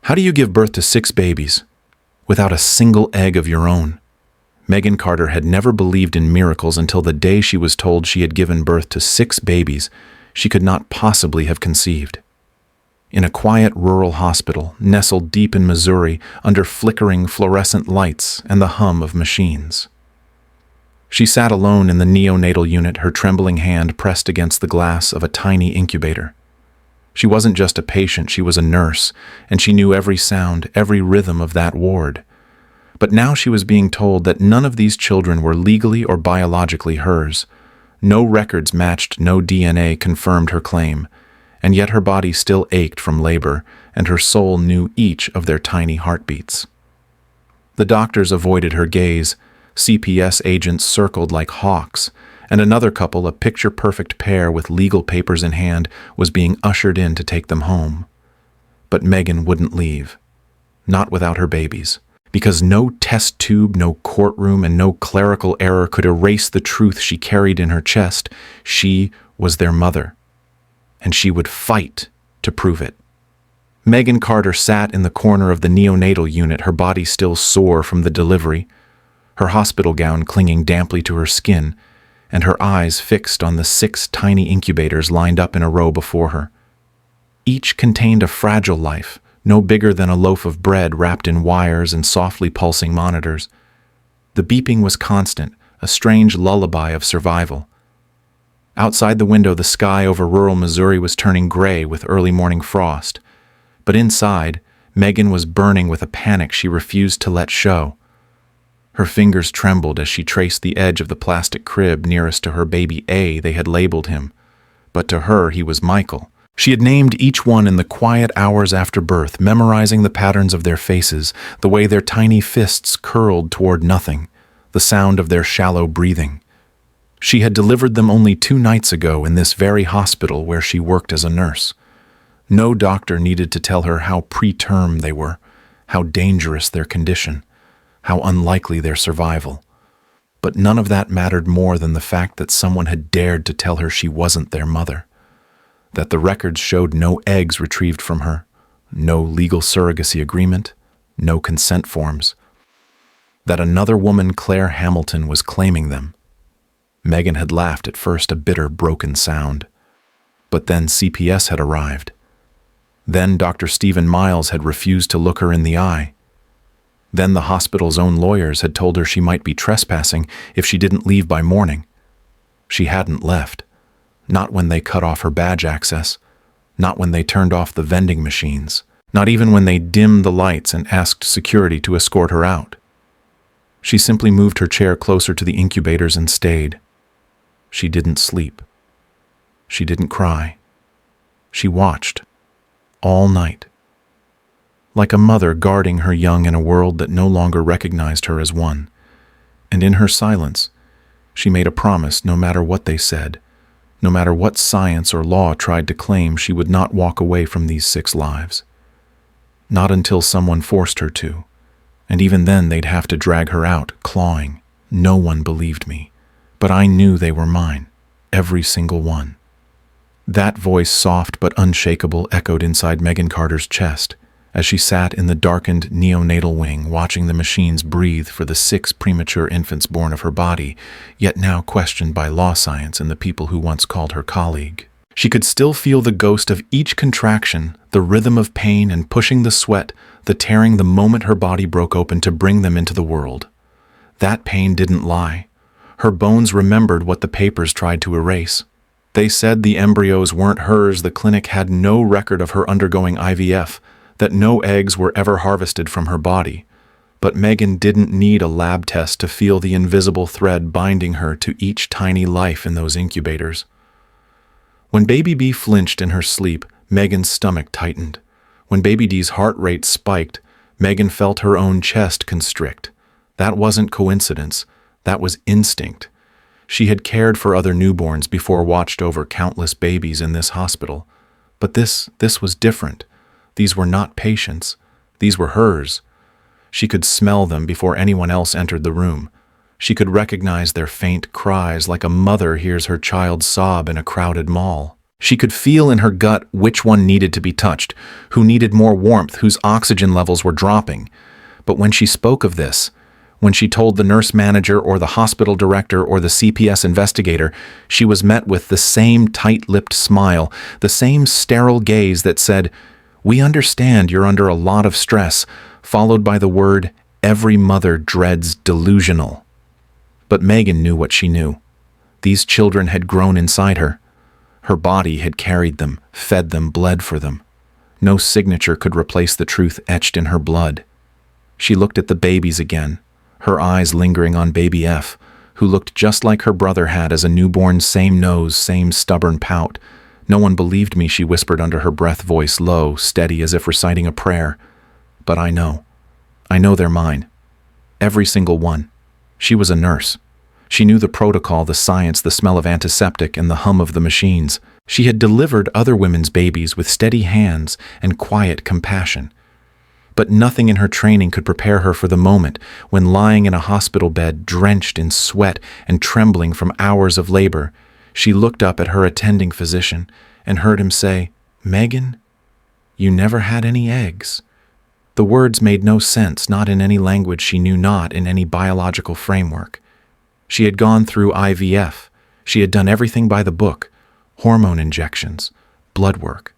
How do you give birth to 6 babies without a single egg of your own? Megan Carter had never believed in miracles until the day she was told she had given birth to 6 babies she could not possibly have conceived. In a quiet rural hospital, nestled deep in Missouri under flickering fluorescent lights and the hum of machines. She sat alone in the neonatal unit, her trembling hand pressed against the glass of a tiny incubator. She wasn't just a patient, she was a nurse, and she knew every sound, every rhythm of that ward. But now she was being told that none of these children were legally or biologically hers. No records matched, no DNA confirmed her claim, and yet her body still ached from labor, and her soul knew each of their tiny heartbeats. The doctors avoided her gaze. CPS agents circled like hawks, and another couple, a picture-perfect pair with legal papers in hand, was being ushered in to take them home. But Megan wouldn't leave. Not without her babies. Because no test tube, no courtroom, and no clerical error could erase the truth she carried in her chest. She was their mother, and she would fight to prove it. Megan Carter sat in the corner of the neonatal unit, her body still sore from the delivery, her hospital gown clinging damply to her skin, and her eyes fixed on the 6 tiny incubators lined up in a row before her. Each contained a fragile life, no bigger than a loaf of bread wrapped in wires and softly pulsing monitors. The beeping was constant, a strange lullaby of survival. Outside the window, the sky over rural Missouri was turning gray with early morning frost. But inside, Megan was burning with a panic she refused to let show. Her fingers trembled as she traced the edge of the plastic crib nearest to her baby A. They had labeled him, but to her he was Michael. She had named each one in the quiet hours after birth, memorizing the patterns of their faces, the way their tiny fists curled toward nothing, the sound of their shallow breathing. She had delivered them only 2 nights ago in this very hospital where she worked as a nurse. No doctor needed to tell her how preterm they were, how dangerous their condition, how unlikely their survival. But none of that mattered more than the fact that someone had dared to tell her she wasn't their mother. That the records showed no eggs retrieved from her, no legal surrogacy agreement, no consent forms. That another woman, Claire Hamilton, was claiming them. Megan had laughed at first, a bitter, broken sound. But then CPS had arrived. Then Dr. Stephen Miles had refused to look her in the eye. Then the hospital's own lawyers had told her she might be trespassing if she didn't leave by morning. She hadn't left. Not when they cut off her badge access, not when they turned off the vending machines, not even when they dimmed the lights and asked security to escort her out. She simply moved her chair closer to the incubators and stayed. She didn't sleep. She didn't cry. She watched, all night, like a mother guarding her young in a world that no longer recognized her as one. And in her silence, she made a promise, no matter what they said, no matter what science or law tried to claim, she would not walk away from these 6 lives. Not until someone forced her to. And even then they'd have to drag her out, clawing. No one believed me. But I knew they were mine. Every single one. That voice, soft but unshakable, echoed inside Megan Carter's chest as she sat in the darkened neonatal wing, watching the machines breathe for the 6 premature infants born of her body, yet now questioned by law science and the people who once called her colleague. She could still feel the ghost of each contraction, the rhythm of pain and pushing the sweat, the tearing the moment her body broke open to bring them into the world. That pain didn't lie. Her bones remembered what the papers tried to erase. They said the embryos weren't hers, the clinic had no record of her undergoing IVF, that no eggs were ever harvested from her body. But Megan didn't need a lab test to feel the invisible thread binding her to each tiny life in those incubators. When Baby B flinched in her sleep, Megan's stomach tightened. When Baby D's heart rate spiked, Megan felt her own chest constrict. That wasn't coincidence. That was instinct. She had cared for other newborns before, watched over countless babies in this hospital. But this was different. These were not patients. These were hers. She could smell them before anyone else entered the room. She could recognize their faint cries like a mother hears her child sob in a crowded mall. She could feel in her gut which one needed to be touched, who needed more warmth, whose oxygen levels were dropping. But when she spoke of this, when she told the nurse manager or the hospital director or the CPS investigator, she was met with the same tight-lipped smile, the same sterile gaze that said, "We understand you're under a lot of stress," followed by the word every mother dreads, delusional. But Megan knew what she knew. These children had grown inside her. Her body had carried them, fed them, bled for them. No signature could replace the truth etched in her blood. She looked at the babies again, her eyes lingering on baby F, who looked just like her brother had as a newborn, same nose, same stubborn pout. "No one believed me," she whispered under her breath, voice low, steady as if reciting a prayer. "But I know. I know they're mine. Every single one." She was a nurse. She knew the protocol, the science, the smell of antiseptic, and the hum of the machines. She had delivered other women's babies with steady hands and quiet compassion. But nothing in her training could prepare her for the moment when, lying in a hospital bed, drenched in sweat and trembling from hours of labor, she looked up at her attending physician and heard him say, "Megan, you never had any eggs." The words made no sense, not in any language she knew, not in any biological framework. She had gone through IVF. She had done everything by the book: hormone injections, blood work,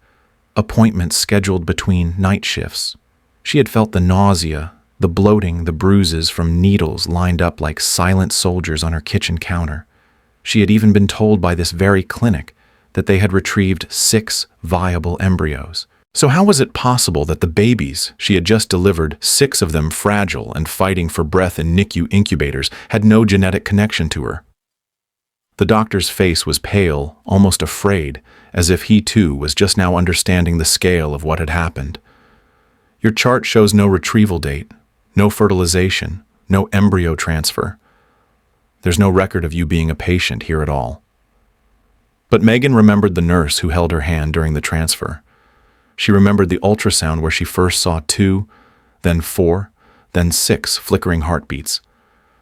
appointments scheduled between night shifts. She had felt the nausea, the bloating, the bruises from needles lined up like silent soldiers on her kitchen counter. She had even been told by this very clinic that they had retrieved 6 viable embryos. So how was it possible that the babies she had just delivered, 6 of them fragile and fighting for breath in NICU incubators, had no genetic connection to her? The doctor's face was pale, almost afraid, as if he too was just now understanding the scale of what had happened. "Your chart shows no retrieval date, no fertilization, no embryo transfer. There's no record of you being a patient here at all." But Megan remembered the nurse who held her hand during the transfer. She remembered the ultrasound where she first saw 2, then 4, then 6 flickering heartbeats.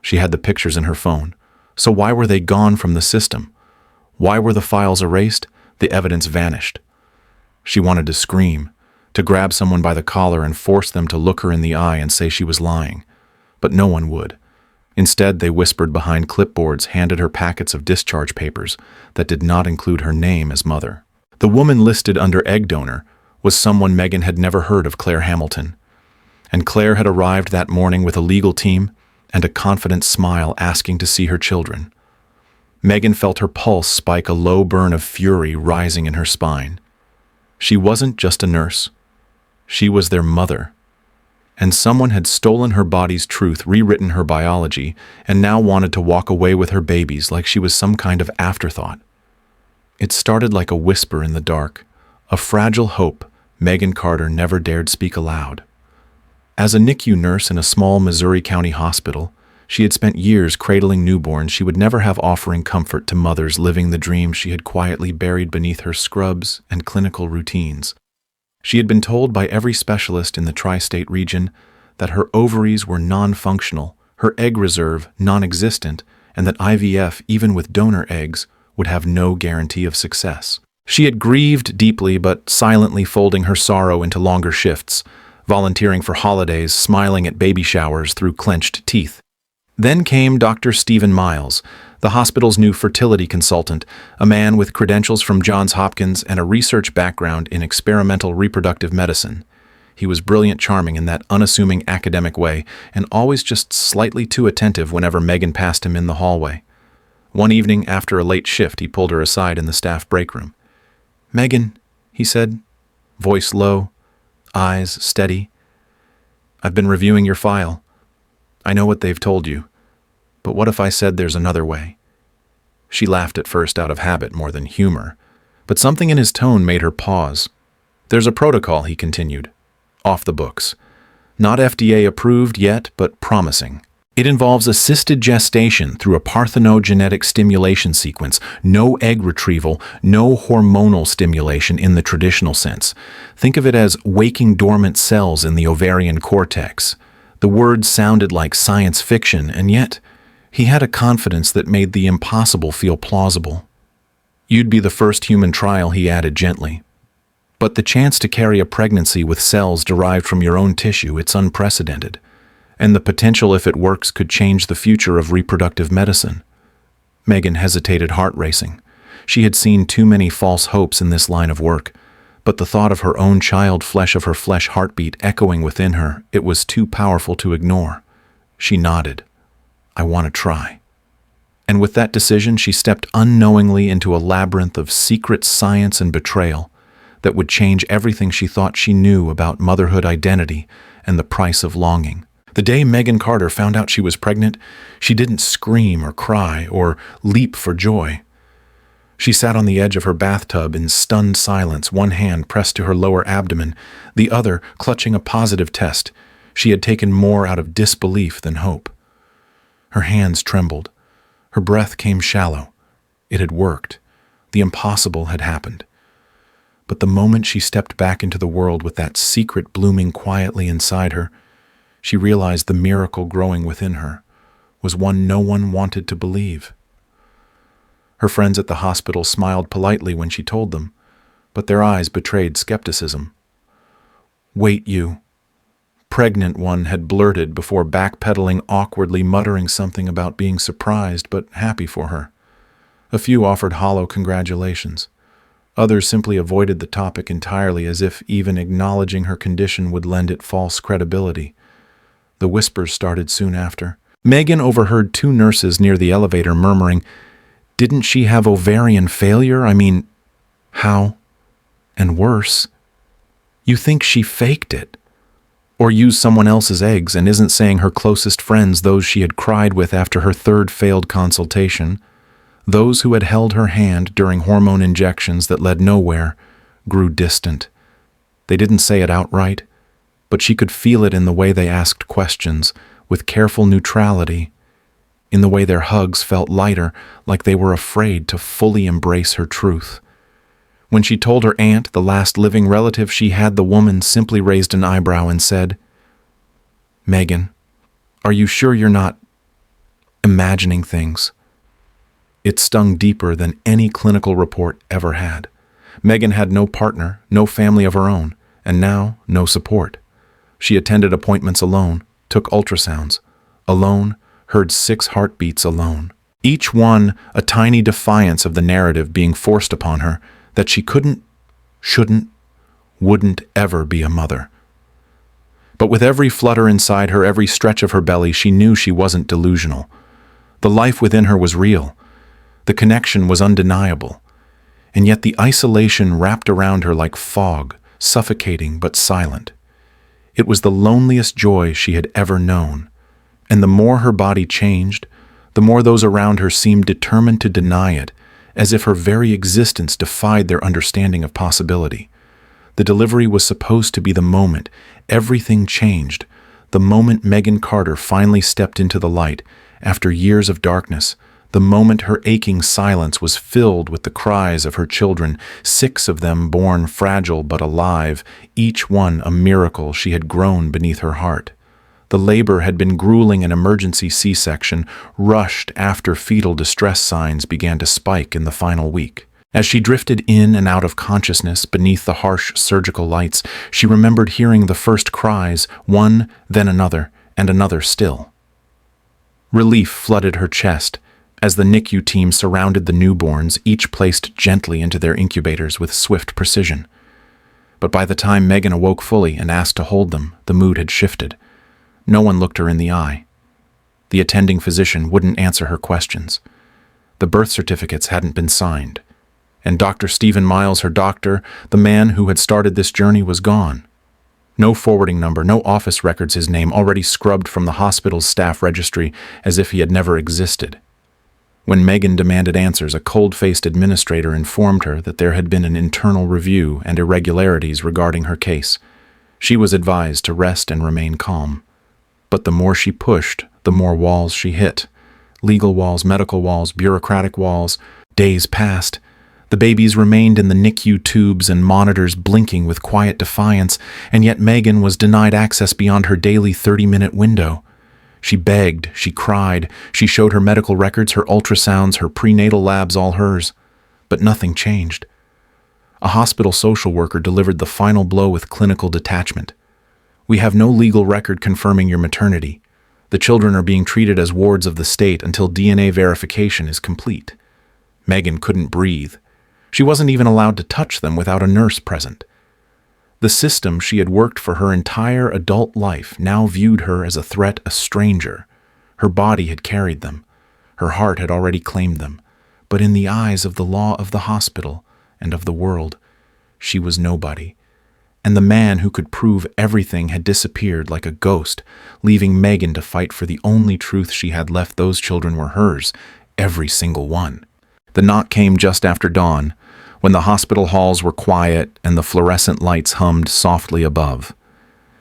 She had the pictures in her phone. So why were they gone from the system? Why were the files erased? The evidence vanished. She wanted to scream, to grab someone by the collar and force them to look her in the eye and say she was lying. But no one would. Instead, they whispered behind clipboards, handed her packets of discharge papers that did not include her name as mother. The woman listed under egg donor was someone Megan had never heard of, Claire Hamilton. And Claire had arrived that morning with a legal team and a confident smile asking to see her children. Megan felt her pulse spike, a low burn of fury rising in her spine. She wasn't just a nurse. She was their mother. And someone had stolen her body's truth, rewritten her biology, and now wanted to walk away with her babies like she was some kind of afterthought. It started like a whisper in the dark, a fragile hope Megan Carter never dared speak aloud. As a NICU nurse in a small Missouri County hospital, she had spent years cradling newborns she would never have, offering comfort to mothers living the dream she had quietly buried beneath her scrubs and clinical routines. She had been told by every specialist in the tri-state region that her ovaries were non-functional, her egg reserve non-existent, and that IVF, even with donor eggs, would have no guarantee of success. She had grieved deeply, but silently folding her sorrow into longer shifts, volunteering for holidays, smiling at baby showers through clenched teeth. Then came Dr. Stephen Miles, the hospital's new fertility consultant, a man with credentials from Johns Hopkins and a research background in experimental reproductive medicine. He was brilliant, charming in that unassuming academic way, and always just slightly too attentive whenever Megan passed him in the hallway. One evening, after a late shift, he pulled her aside in the staff break room. "Megan," he said, voice low, eyes steady. "I've been reviewing your file. I know what they've told you, but what if I said there's another way?" She laughed at first out of habit more than humor, but something in his tone made her pause. "There's a protocol," he continued, "off the books. Not FDA approved yet, but promising. It involves assisted gestation through a parthenogenetic stimulation sequence, no egg retrieval, no hormonal stimulation in the traditional sense. Think of it as waking dormant cells in the ovarian cortex." The words sounded like science fiction, and yet he had a confidence that made the impossible feel plausible. You'd be the first human trial, he added gently. But the chance to carry a pregnancy with cells derived from your own tissue, it's unprecedented. And the potential, if it works, could change the future of reproductive medicine. Megan hesitated, heart racing. She had seen too many false hopes in this line of work, but the thought of her own child, flesh of her flesh, heartbeat echoing within her, it was too powerful to ignore. She nodded. I want to try. And with that decision, she stepped unknowingly into a labyrinth of secret science and betrayal that would change everything she thought she knew about motherhood, identity, and the price of longing. The day Megan Carter found out she was pregnant, she didn't scream or cry or leap for joy. She sat on the edge of her bathtub in stunned silence, one hand pressed to her lower abdomen, the other clutching a positive test. She had taken more out of disbelief than hope. Her hands trembled. Her breath came shallow. It had worked. The impossible had happened. But the moment she stepped back into the world with that secret blooming quietly inside her, she realized the miracle growing within her was one no one wanted to believe. Her friends at the hospital smiled politely when she told them, but their eyes betrayed skepticism. Wait, you. Pregnant one had blurted before backpedaling awkwardly, muttering something about being surprised but happy for her. A few offered hollow congratulations. Others simply avoided the topic entirely, as if even acknowledging her condition would lend it false credibility. The whispers started soon after. Megan overheard two nurses near the elevator murmuring, "Didn't she have ovarian failure? I mean, how? And worse, you think she faked it? Or used someone else's eggs and isn't saying her closest friends, those she had cried with after her third failed consultation, those who had held her hand during hormone injections that led nowhere, grew distant. They didn't say it outright, but she could feel it in the way they asked questions, with careful neutrality, in the way their hugs felt lighter, like they were afraid to fully embrace her truth. When she told her aunt, the last living relative she had, the woman simply raised an eyebrow and said, "Megan, are you sure you're not imagining things?" It stung deeper than any clinical report ever had. Megan had no partner, no family of her own, and now no support. She attended appointments alone, took ultrasounds, alone, heard 6 heartbeats alone. Each one a tiny defiance of the narrative being forced upon her that she couldn't, shouldn't, wouldn't ever be a mother. But with every flutter inside her, every stretch of her belly, she knew she wasn't delusional. The life within her was real. The connection was undeniable. And yet the isolation wrapped around her like fog, suffocating but silent. It was the loneliest joy she had ever known. And the more her body changed, the more those around her seemed determined to deny it, as if her very existence defied their understanding of possibility. The delivery was supposed to be the moment everything changed, the moment Megan Carter finally stepped into the light after years of darkness, the moment her aching silence was filled with the cries of her children, 6 of them born fragile but alive, each one a miracle she had grown beneath her heart. The labor had been grueling. An emergency C-section, rushed after fetal distress signs began to spike in the final week. As she drifted in and out of consciousness beneath the harsh surgical lights, she remembered hearing the first cries, one, then another, and another still. Relief flooded her chest as the NICU team surrounded the newborns, each placed gently into their incubators with swift precision. But by the time Megan awoke fully and asked to hold them, the mood had shifted. No one looked her in the eye. The attending physician wouldn't answer her questions. The birth certificates hadn't been signed. And Dr. Stephen Miles, her doctor, the man who had started this journey, was gone. No forwarding number, no office records, his name already scrubbed from the hospital's staff registry as if he had never existed. When Megan demanded answers, a cold-faced administrator informed her that there had been an internal review and irregularities regarding her case. She was advised to rest and remain calm. But the more she pushed, the more walls she hit. Legal walls, medical walls, bureaucratic walls. Days passed. The babies remained in the NICU tubes and monitors, blinking with quiet defiance, and yet Megan was denied access beyond her daily 30-minute window. She begged, she cried, she showed her medical records, her ultrasounds, her prenatal labs, all hers. but nothing changed. A hospital social worker delivered the final blow with clinical detachment. "We have no legal record confirming your maternity. The children are being treated as wards of the state until DNA verification is complete." Megan couldn't breathe. She wasn't even allowed to touch them without a nurse present. The system she had worked for her entire adult life now viewed her as a threat, a stranger. Her body had carried them. Her heart had already claimed them. But in the eyes of the law of the hospital and of the world, she was nobody. And the man who could prove everything had disappeared like a ghost, leaving Megan to fight for the only truth she had left. Those children were hers, every single one. The knock came just after dawn, when the hospital halls were quiet and the fluorescent lights hummed softly above.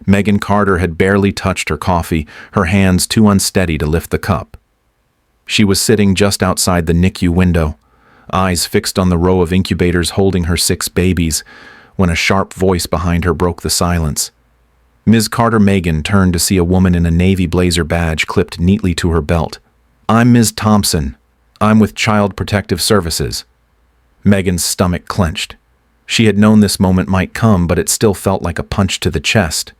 Megan Carter had barely touched her coffee, her hands too unsteady to lift the cup. She was sitting just outside the NICU window, eyes fixed on the row of incubators holding her 6 babies, when a sharp voice behind her broke the silence. Ms. Carter. Megan turned to see a woman in a navy blazer badge clipped neatly to her belt. "I'm Ms. Thompson. I'm with Child Protective Services." Megan's stomach clenched. She had known this moment might come, but it still felt like a punch to the chest.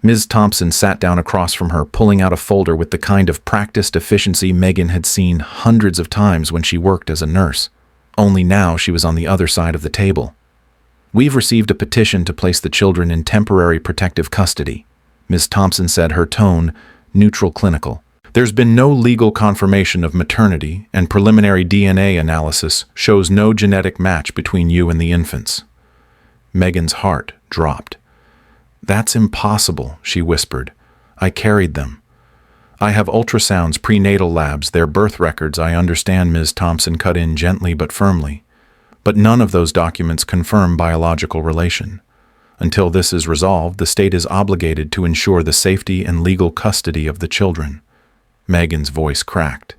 Ms. Thompson sat down across from her, pulling out a folder with the kind of practiced efficiency Megan had seen hundreds of times when she worked as a nurse. Only now she was on the other side of the table. "We've received a petition to place the children in temporary protective custody," Ms. Thompson said, her tone neutral, clinical. "There's been no legal confirmation of maternity, and preliminary DNA analysis shows no genetic match between you and the infants." Megan's heart dropped. "That's impossible," she whispered. "I carried them. I have ultrasounds, prenatal labs, their birth records, I understand," Ms. Thompson cut in gently but firmly. "But none of those documents confirm biological relation. Until this is resolved, the state is obligated to ensure the safety and legal custody of the children." Megan's voice cracked.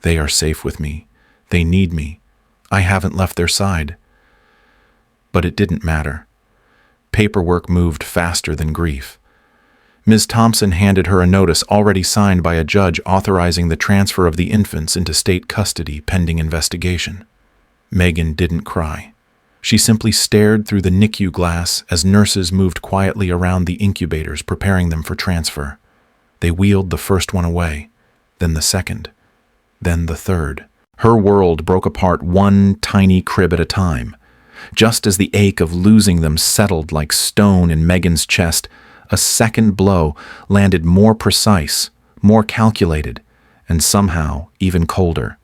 "They are safe with me. They need me. I haven't left their side." But it didn't matter. Paperwork moved faster than grief. Ms. Thompson handed her a notice already signed by a judge authorizing the transfer of the infants into state custody pending investigation. Megan didn't cry. She simply stared through the NICU glass as nurses moved quietly around the incubators preparing them for transfer. They wheeled the first one away, then the second, then the third. Her world broke apart one tiny crib at a time. Just as the ache of losing them settled like stone in Megan's chest, a second blow landed more precise, more calculated, and somehow even colder.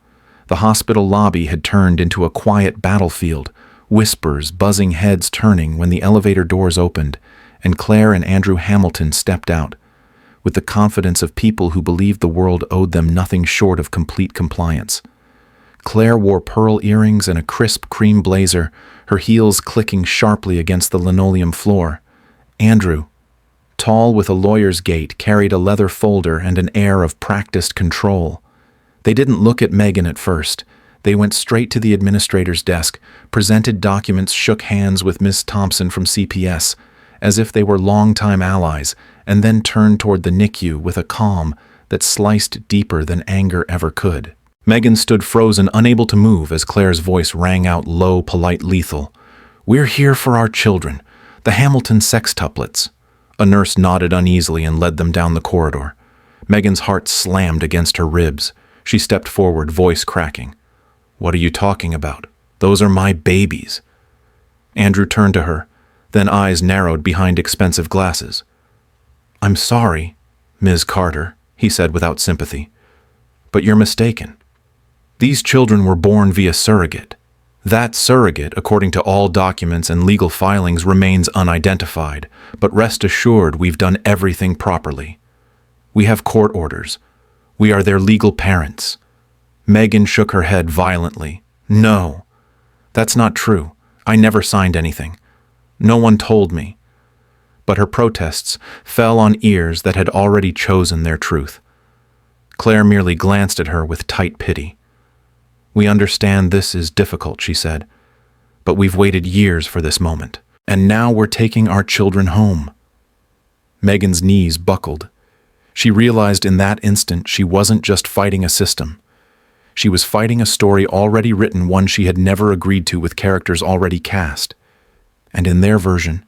The hospital lobby had turned into a quiet battlefield, whispers, buzzing heads turning when the elevator doors opened, and Claire and Andrew Hamilton stepped out, with the confidence of people who believed the world owed them nothing short of complete compliance. Claire wore pearl earrings and a crisp cream blazer, her heels clicking sharply against the linoleum floor. Andrew, tall with a lawyer's gait, carried a leather folder and an air of practiced control. They didn't look at Megan at first. They went straight to the administrator's desk, presented documents, shook hands with Miss Thompson from CPS, as if they were longtime allies, and then turned toward the NICU with a calm that sliced deeper than anger ever could. Megan stood frozen, unable to move, as Claire's voice rang out low, polite, lethal. "We're here for our children, the Hamilton sextuplets." A nurse nodded uneasily and led them down the corridor. Megan's heart slammed against her ribs. She stepped forward, voice cracking. "What are you talking about? Those are my babies." Andrew turned to her, then eyes narrowed behind expensive glasses. "I'm sorry, Ms. Carter," he said without sympathy, "but you're mistaken. These children were born via surrogate. That surrogate, according to all documents and legal filings, remains unidentified, but rest assured we've done everything properly. We have court orders. We are their legal parents." Megan shook her head violently. "No, that's not true. I never signed anything. No one told me." But her protests fell on ears that had already chosen their truth. Claire merely glanced at her with tight pity. "We understand this is difficult," she said, "but we've waited years for this moment, and now we're taking our children home." Megan's knees buckled. She realized in that instant she wasn't just fighting a system. She was fighting a story already written, one she had never agreed to, with characters already cast. And in their version,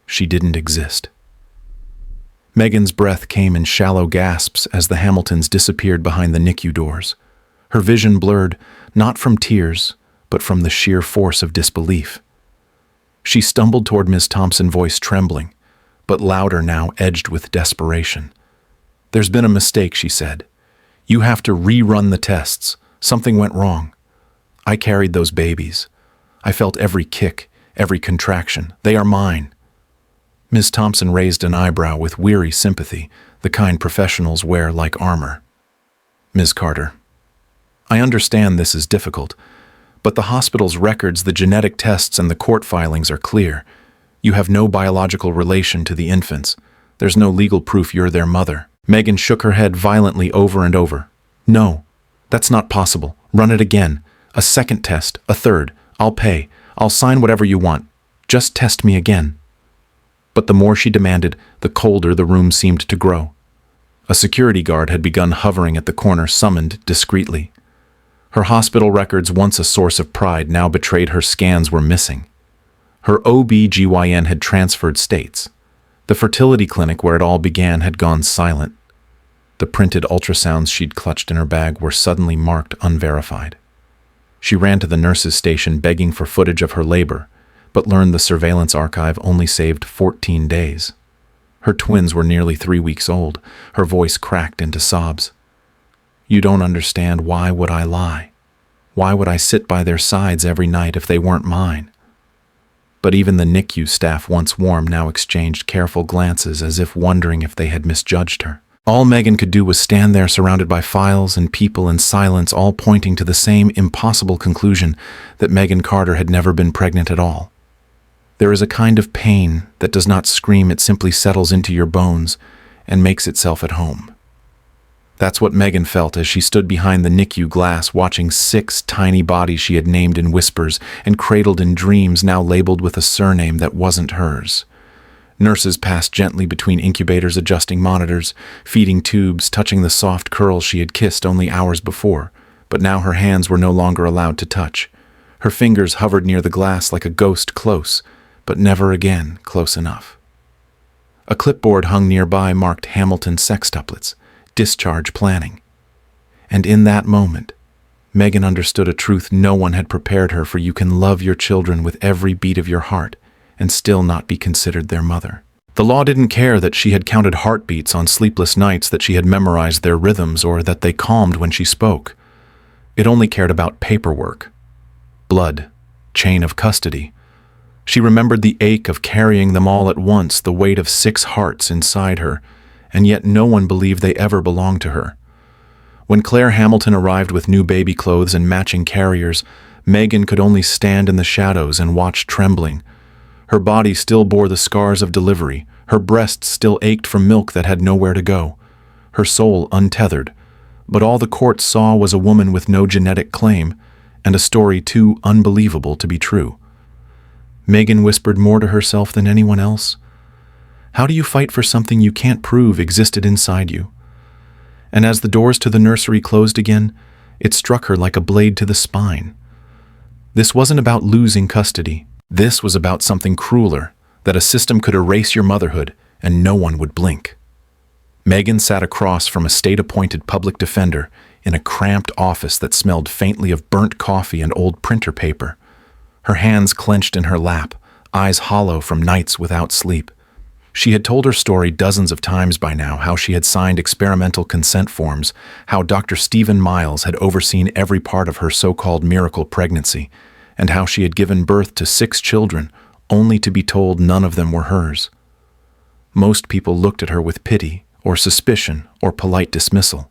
she didn't exist. Megan's breath came in shallow gasps as the Hamiltons disappeared behind the NICU doors. Her vision blurred, not from tears, but from the sheer force of disbelief. She stumbled toward Ms. Thompson, voice trembling, but louder now, edged with desperation. "There's been a mistake," she said. "You have to rerun the tests. Something went wrong. I carried those babies. I felt every kick, every contraction. They are mine." Ms. Thompson raised an eyebrow with weary sympathy, the kind professionals wear like armor. "Ms. Carter, I understand this is difficult, but the hospital's records, the genetic tests, and the court filings are clear. You have no biological relation to the infants. There's no legal proof you're their mother." Megan shook her head violently over and over. "No, that's not possible. Run it again. A second test, a third. I'll pay. I'll sign whatever you want. Just test me again." But the more she demanded, the colder the room seemed to grow. A security guard had begun hovering at the corner, summoned discreetly. Her hospital records, once a source of pride, now betrayed her scans were missing. Her OB/GYN had transferred states. The fertility clinic where it all began had gone silent. The printed ultrasounds she'd clutched in her bag were suddenly marked unverified. She ran to the nurse's station begging for footage of her labor, but learned the surveillance archive only saved 14 days. Her twins were nearly 3 weeks old. Her voice cracked into sobs. "You don't understand. Why would I lie? Why would I sit by their sides every night if they weren't mine?" But even the NICU staff, once warm, now exchanged careful glances as if wondering if they had misjudged her. All Megan could do was stand there surrounded by files and people in silence, all pointing to the same impossible conclusion, that Megan Carter had never been pregnant at all. There is a kind of pain that does not scream, it simply settles into your bones and makes itself at home. That's what Megan felt as she stood behind the NICU glass, watching 6 tiny bodies she had named in whispers and cradled in dreams, now labeled with a surname that wasn't hers. Nurses passed gently between incubators, adjusting monitors, feeding tubes, touching the soft curls she had kissed only hours before, but now her hands were no longer allowed to touch. Her fingers hovered near the glass like a ghost, close, but never again close enough. A clipboard hung nearby marked Hamilton sextuplets, discharge planning. And in that moment, Megan understood a truth no one had prepared her for. You can love your children with every beat of your heart and still not be considered their mother. The law didn't care that she had counted heartbeats on sleepless nights, that she had memorized their rhythms, or that they calmed when she spoke. It only cared about paperwork, blood, chain of custody. She remembered the ache of carrying them all at once, the weight of 6 hearts inside her, and yet no one believed they ever belonged to her. When Claire Hamilton arrived with new baby clothes and matching carriers, Megan could only stand in the shadows and watch, trembling. Her body still bore the scars of delivery, her breasts still ached from milk that had nowhere to go, her soul untethered, but all the court saw was a woman with no genetic claim, and a story too unbelievable to be true. Megan whispered more to herself than anyone else. How do you fight for something you can't prove existed inside you? And as the doors to the nursery closed again, it struck her like a blade to the spine. This wasn't about losing custody. This was about something crueler, that a system could erase your motherhood and no one would blink. Megan sat across from a state-appointed public defender in a cramped office that smelled faintly of burnt coffee and old printer paper. Her hands clenched in her lap, eyes hollow from nights without sleep. She had told her story dozens of times by now, how she had signed experimental consent forms, how Dr. Stephen Miles had overseen every part of her so-called miracle pregnancy, and how she had given birth to 6 children, only to be told none of them were hers. Most people looked at her with pity, or suspicion, or polite dismissal.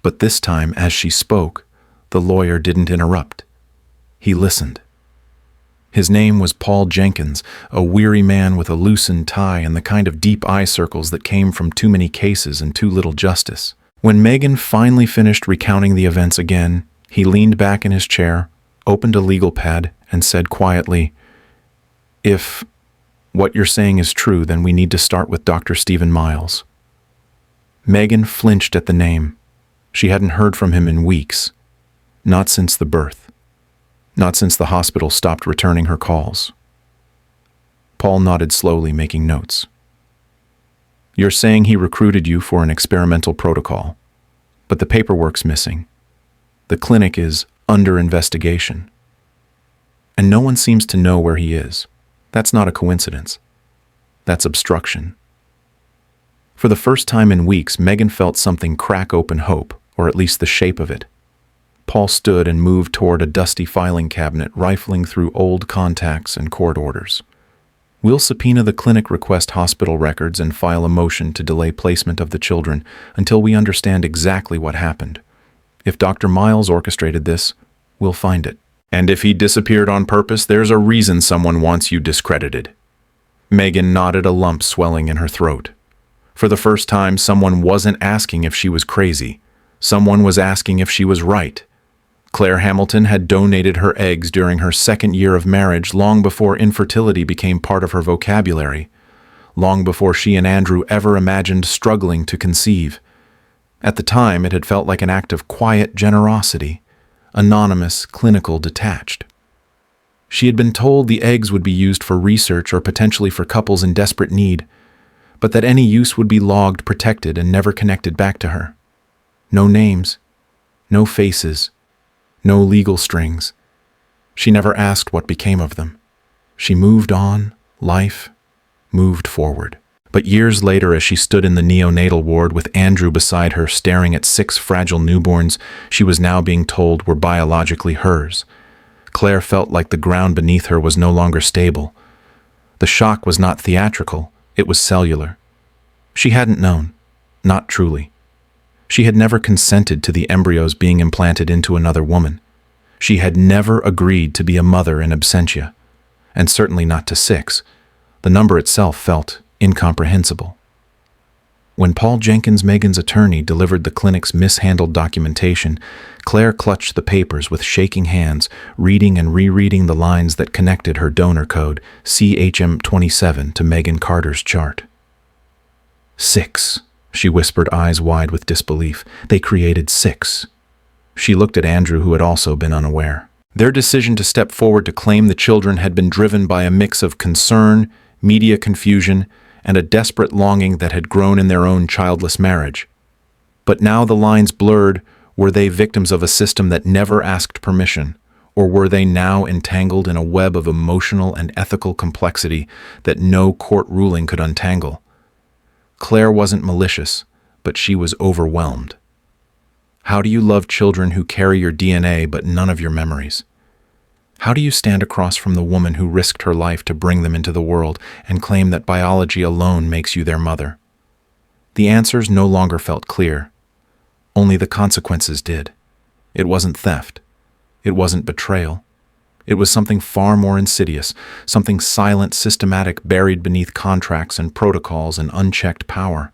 But this time, as she spoke, the lawyer didn't interrupt. He listened. His name was Paul Jenkins, a weary man with a loosened tie and the kind of deep eye circles that came from too many cases and too little justice. When Megan finally finished recounting the events again, he leaned back in his chair, opened a legal pad, and said quietly, "If what you're saying is true, then we need to start with Dr. Stephen Miles." Megan flinched at the name. She hadn't heard from him in weeks, Not since the birth. Not since the hospital stopped returning her calls. Paul nodded slowly, making notes. You're saying he recruited you for an experimental protocol, but the paperwork's missing. The clinic is under investigation. And no one seems to know where he is. That's not a coincidence. That's obstruction. For the first time in weeks, Megan felt something crack open hope, or at least the shape of it. Paul stood and moved toward a dusty filing cabinet, rifling through old contacts and court orders. We'll subpoena the clinic, request hospital records, and file a motion to delay placement of the children until we understand exactly what happened. If Dr. Miles orchestrated this, we'll find it. And if he disappeared on purpose, there's a reason someone wants you discredited. Megan nodded, a lump swelling in her throat. For the first time, someone wasn't asking if she was crazy. Someone was asking if she was right. Claire Hamilton had donated her eggs during her second year of marriage, long before infertility became part of her vocabulary, long before she and Andrew ever imagined struggling to conceive. At the time, it had felt like an act of quiet generosity, anonymous, clinical, detached. She had been told the eggs would be used for research or potentially for couples in desperate need, but that any use would be logged, protected, and never connected back to her. No names, no faces, no legal strings. She never asked what became of them. She moved on, life moved forward. But years later, as she stood in the neonatal ward with Andrew beside her, staring at 6 fragile newborns she was now being told were biologically hers, Claire felt like the ground beneath her was no longer stable. The shock was not theatrical, it was cellular. She hadn't known, not truly. She had never consented to the embryos being implanted into another woman. She had never agreed to be a mother in absentia, and certainly not to 6. The number itself felt incomprehensible. When Paul Jenkins, Megan's attorney, delivered the clinic's mishandled documentation, Claire clutched the papers with shaking hands, reading and rereading the lines that connected her donor code, CHM27, to Megan Carter's chart. 6. She whispered, eyes wide with disbelief. They created 6. She looked at Andrew, who had also been unaware. Their decision to step forward to claim the children had been driven by a mix of concern, media confusion, and a desperate longing that had grown in their own childless marriage. But now the lines blurred. Were they victims of a system that never asked permission, or were they now entangled in a web of emotional and ethical complexity that no court ruling could untangle? Claire wasn't malicious, but she was overwhelmed. How do you love children who carry your DNA but none of your memories? How do you stand across from the woman who risked her life to bring them into the world and claim that biology alone makes you their mother? The answers no longer felt clear. Only the consequences did. It wasn't theft. It wasn't betrayal. It was something far more insidious, something silent, systematic, buried beneath contracts and protocols and unchecked power.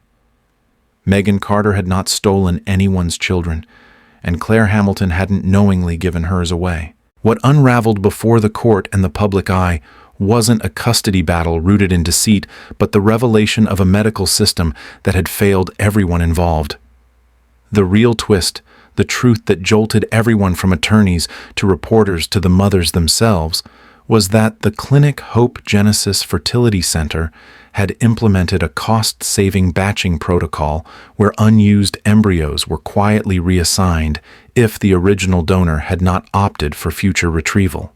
Megan Carter had not stolen anyone's children, and Claire Hamilton hadn't knowingly given hers away. What unraveled before the court and the public eye wasn't a custody battle rooted in deceit, but the revelation of a medical system that had failed everyone involved. The real twist, the truth that jolted everyone from attorneys to reporters to the mothers themselves, was that the Clinic Hope Genesis Fertility Center had implemented a cost-saving batching protocol where unused embryos were quietly reassigned if the original donor had not opted for future retrieval.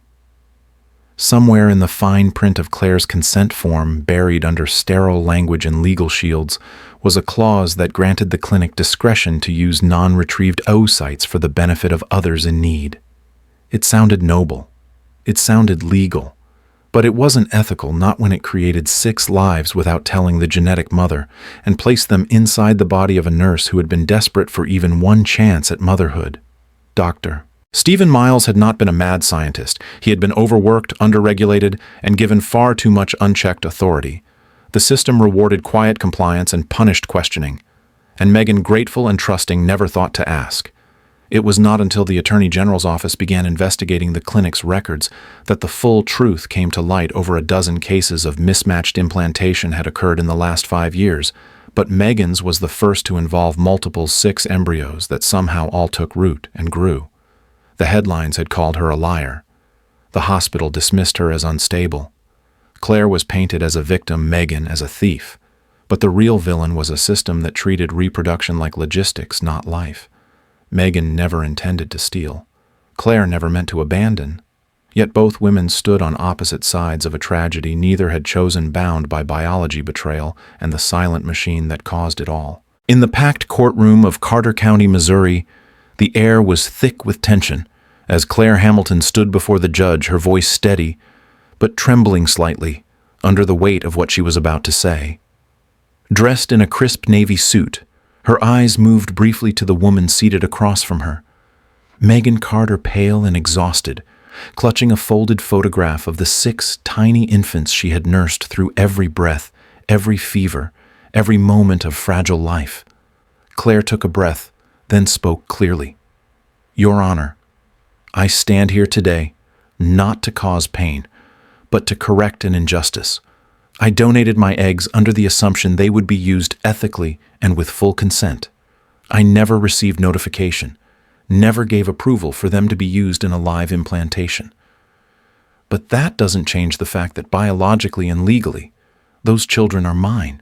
Somewhere in the fine print of Claire's consent form, buried under sterile language and legal shields, was a clause that granted the clinic discretion to use non-retrieved oocytes for the benefit of others in need. It sounded noble. It sounded legal. But it wasn't ethical, not when it created 6 lives without telling the genetic mother, and placed them inside the body of a nurse who had been desperate for even one chance at motherhood. Dr. Stephen Miles had not been a mad scientist. He had been overworked, underregulated, and given far too much unchecked authority. The system rewarded quiet compliance and punished questioning. And Megan, grateful and trusting, never thought to ask. It was not until the Attorney General's office began investigating the clinic's records that the full truth came to light. Over a dozen cases of mismatched implantation had occurred in the last 5 years, but Megan's was the first to involve multiple 6 embryos that somehow all took root and grew. The headlines had called her a liar. The hospital dismissed her as unstable. Claire was painted as a victim, Megan as a thief. But the real villain was a system that treated reproduction like logistics, not life. Megan never intended to steal. Claire never meant to abandon. Yet both women stood on opposite sides of a tragedy neither had chosen, bound by biology betrayal and the silent machine that caused it all. In the packed courtroom of Carter County, Missouri, the air was thick with tension as Claire Hamilton stood before the judge, her voice steady, but trembling slightly under the weight of what she was about to say. Dressed in a crisp navy suit, her eyes moved briefly to the woman seated across from her. Megan Carter, pale and exhausted, clutching a folded photograph of the 6 tiny infants she had nursed through every breath, every fever, every moment of fragile life. Claire took a breath, then spoke clearly. "Your Honor, I stand here today not to cause pain, but to correct an injustice. I donated my eggs under the assumption they would be used ethically and with full consent. I never received notification, never gave approval for them to be used in a live implantation. But that doesn't change the fact that biologically and legally, those children are mine."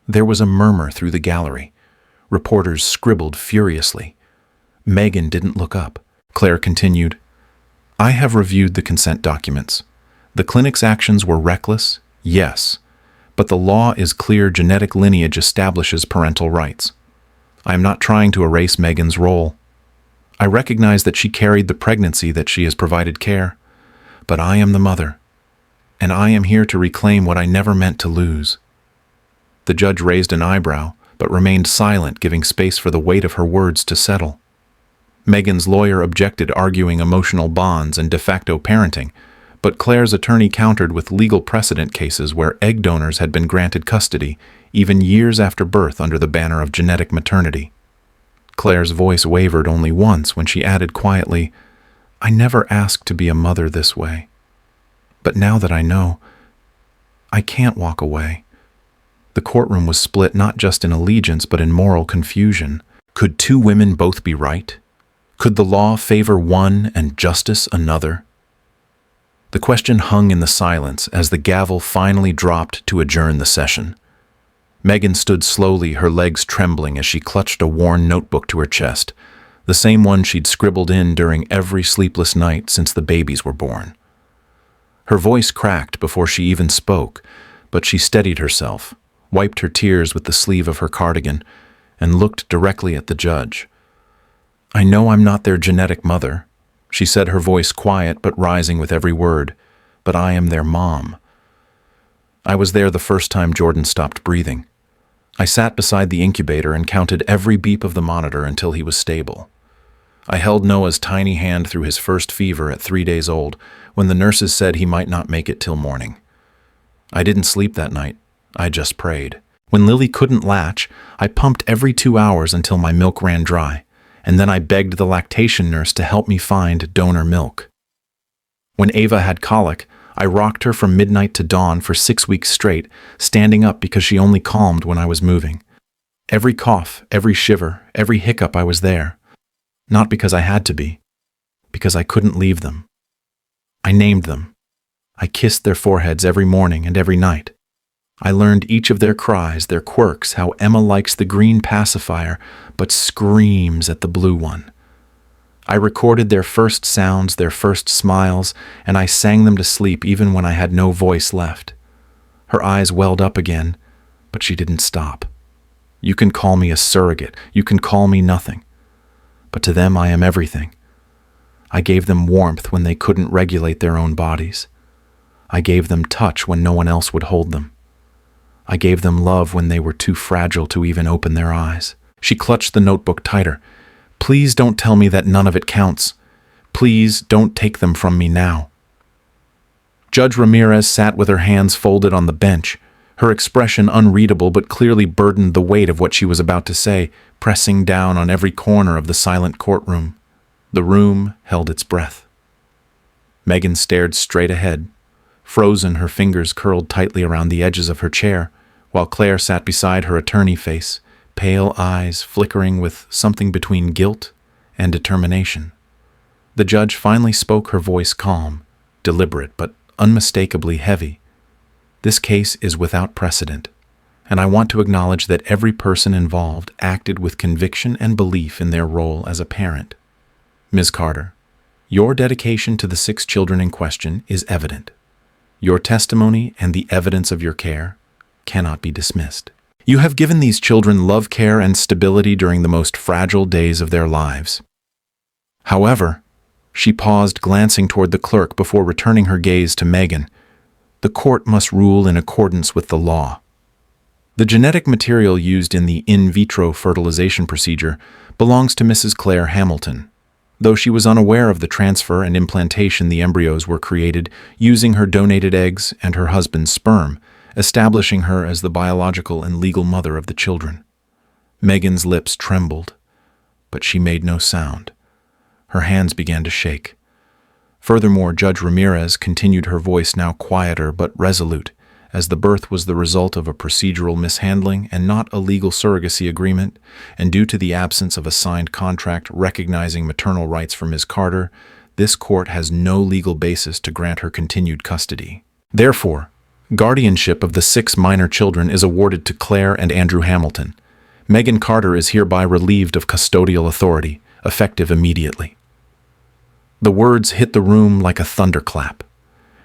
There was a murmur through the gallery. Reporters scribbled furiously. Megan didn't look up. Claire continued, "I have reviewed the consent documents. The clinic's actions were reckless, yes, but the law is clear. Genetic lineage establishes parental rights. I am not trying to erase Megan's role. I recognize that she carried the pregnancy, that she has provided care, but I am the mother, and I am here to reclaim what I never meant to lose." The judge raised an eyebrow, but remained silent, giving space for the weight of her words to settle. Megan's lawyer objected, arguing emotional bonds and de facto parenting, but Claire's attorney countered with legal precedent cases where egg donors had been granted custody, even years after birth, under the banner of genetic maternity. Claire's voice wavered only once when she added quietly, "I never asked to be a mother this way. But now that I know, I can't walk away." The courtroom was split not just in allegiance but in moral confusion. Could 2 women both be right? Could the law favor one and justice another? The question hung in the silence as the gavel finally dropped to adjourn the session. Megan stood slowly, her legs trembling as she clutched a worn notebook to her chest, the same one she'd scribbled in during every sleepless night since the babies were born. Her voice cracked before she even spoke, but she steadied herself, wiped her tears with the sleeve of her cardigan, and looked directly at the judge. "I know I'm not their genetic mother," she said, her voice quiet but rising with every word, "but I am their mom. I was there the first time Jordan stopped breathing. I sat beside the incubator and counted every beep of the monitor until he was stable. I held Noah's tiny hand through his first fever at 3 days old, when the nurses said he might not make it till morning. I didn't sleep that night. I just prayed. When Lily couldn't latch, I pumped every 2 hours until my milk ran dry, and then I begged the lactation nurse to help me find donor milk. When Ava had colic, I rocked her from midnight to dawn for 6 weeks straight, standing up because she only calmed when I was moving. Every cough, every shiver, every hiccup, I was there. Not because I had to be, because I couldn't leave them. I named them. I kissed their foreheads every morning and every night. I learned each of their cries, their quirks, how Emma likes the green pacifier but screams at the blue one. I recorded their first sounds, their first smiles, and I sang them to sleep even when I had no voice left. Her eyes welled up again, but she didn't stop. You can call me a surrogate, you can call me nothing, but to them I am everything. I gave them warmth when they couldn't regulate their own bodies. I gave them touch when no one else would hold them. I gave them love when they were too fragile to even open their eyes. She clutched the notebook tighter. "Please don't tell me that none of it counts. Please don't take them from me now." Judge Ramirez sat with her hands folded on the bench, her expression unreadable but clearly burdened the weight of what she was about to say, pressing down on every corner of the silent courtroom. The room held its breath. Megan stared straight ahead. Frozen, her fingers curled tightly around the edges of her chair, while Claire sat beside her attorney face, pale eyes flickering with something between guilt and determination. The judge finally spoke, her voice calm, deliberate, but unmistakably heavy. This case is without precedent, and I want to acknowledge that every person involved acted with conviction and belief in their role as a parent. Ms. Carter, your dedication to the 6 children in question is evident. Your testimony and the evidence of your care cannot be dismissed. You have given these children love, care, and stability during the most fragile days of their lives. However, she paused, glancing toward the clerk before returning her gaze to Megan. The court must rule in accordance with the law. The genetic material used in the in vitro fertilization procedure belongs to Mrs. Claire Hamilton. Though she was unaware of the transfer and implantation, the embryos were created using her donated eggs and her husband's sperm, establishing her as the biological and legal mother of the children. Megan's lips trembled, but she made no sound. Her hands began to shake. Furthermore, Judge Ramirez continued, her voice now quieter but resolute, as the birth was the result of a procedural mishandling and not a legal surrogacy agreement, and due to the absence of a signed contract recognizing maternal rights for Ms. Carter, this court has no legal basis to grant her continued custody. Therefore, guardianship of the 6 minor children is awarded to Claire and Andrew Hamilton. Megan Carter is hereby relieved of custodial authority, effective immediately. The words hit the room like a thunderclap.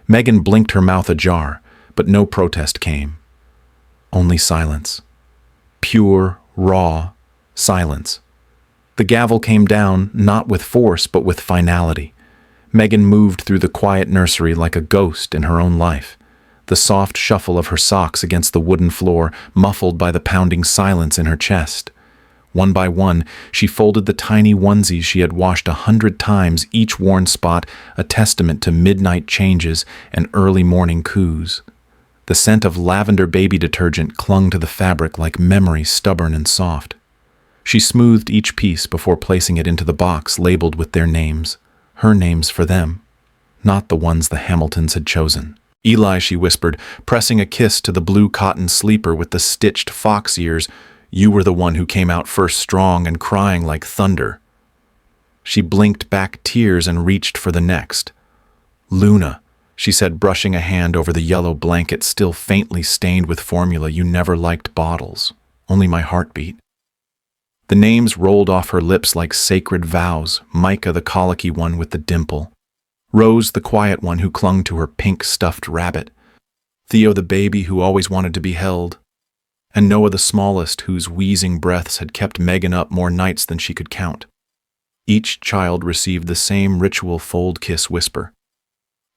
Megan blinked, her mouth ajar, but no protest came. Only silence. Pure, raw silence. The gavel came down, not with force, but with finality. Megan moved through the quiet nursery like a ghost in her own life, the soft shuffle of her socks against the wooden floor muffled by the pounding silence in her chest. One by one, she folded the tiny onesies she had washed 100 times, each worn spot a testament to midnight changes and early morning coos. The scent of lavender baby detergent clung to the fabric like memory, stubborn and soft. She smoothed each piece before placing it into the box labeled with their names, her names for them, not the ones the Hamiltons had chosen. Eli, she whispered, pressing a kiss to the blue cotton sleeper with the stitched fox ears, you were the one who came out first, strong and crying like thunder. She blinked back tears and reached for the next. Luna, she said, brushing a hand over the yellow blanket still faintly stained with formula. You never liked bottles, only my heartbeat. The names rolled off her lips like sacred vows. Micah, the colicky one with the dimple. Rose, the quiet one who clung to her pink stuffed rabbit. Theo, the baby who always wanted to be held. And Noah, the smallest, whose wheezing breaths had kept Megan up more nights than she could count. Each child received the same ritual fold kiss whisper.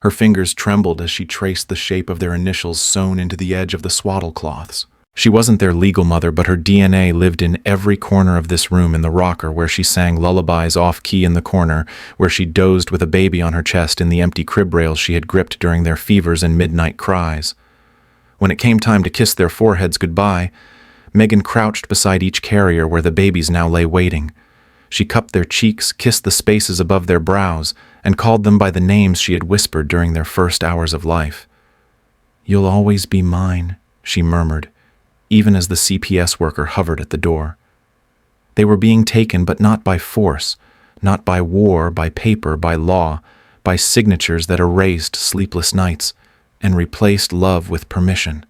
Her fingers trembled as she traced the shape of their initials sewn into the edge of the swaddle cloths. She wasn't their legal mother, but her DNA lived in every corner of this room, in the rocker where she sang lullabies off-key in the corner, where she dozed with a baby on her chest in the empty crib rails she had gripped during their fevers and midnight cries. When it came time to kiss their foreheads goodbye, Megan crouched beside each carrier where the babies now lay waiting. She cupped their cheeks, kissed the spaces above their brows, and called them by the names she had whispered during their first hours of life. You'll always be mine, she murmured, even as the CPS worker hovered at the door. They were being taken, but not by force, not by war, by paper, by law, by signatures that erased sleepless nights and replaced love with permission.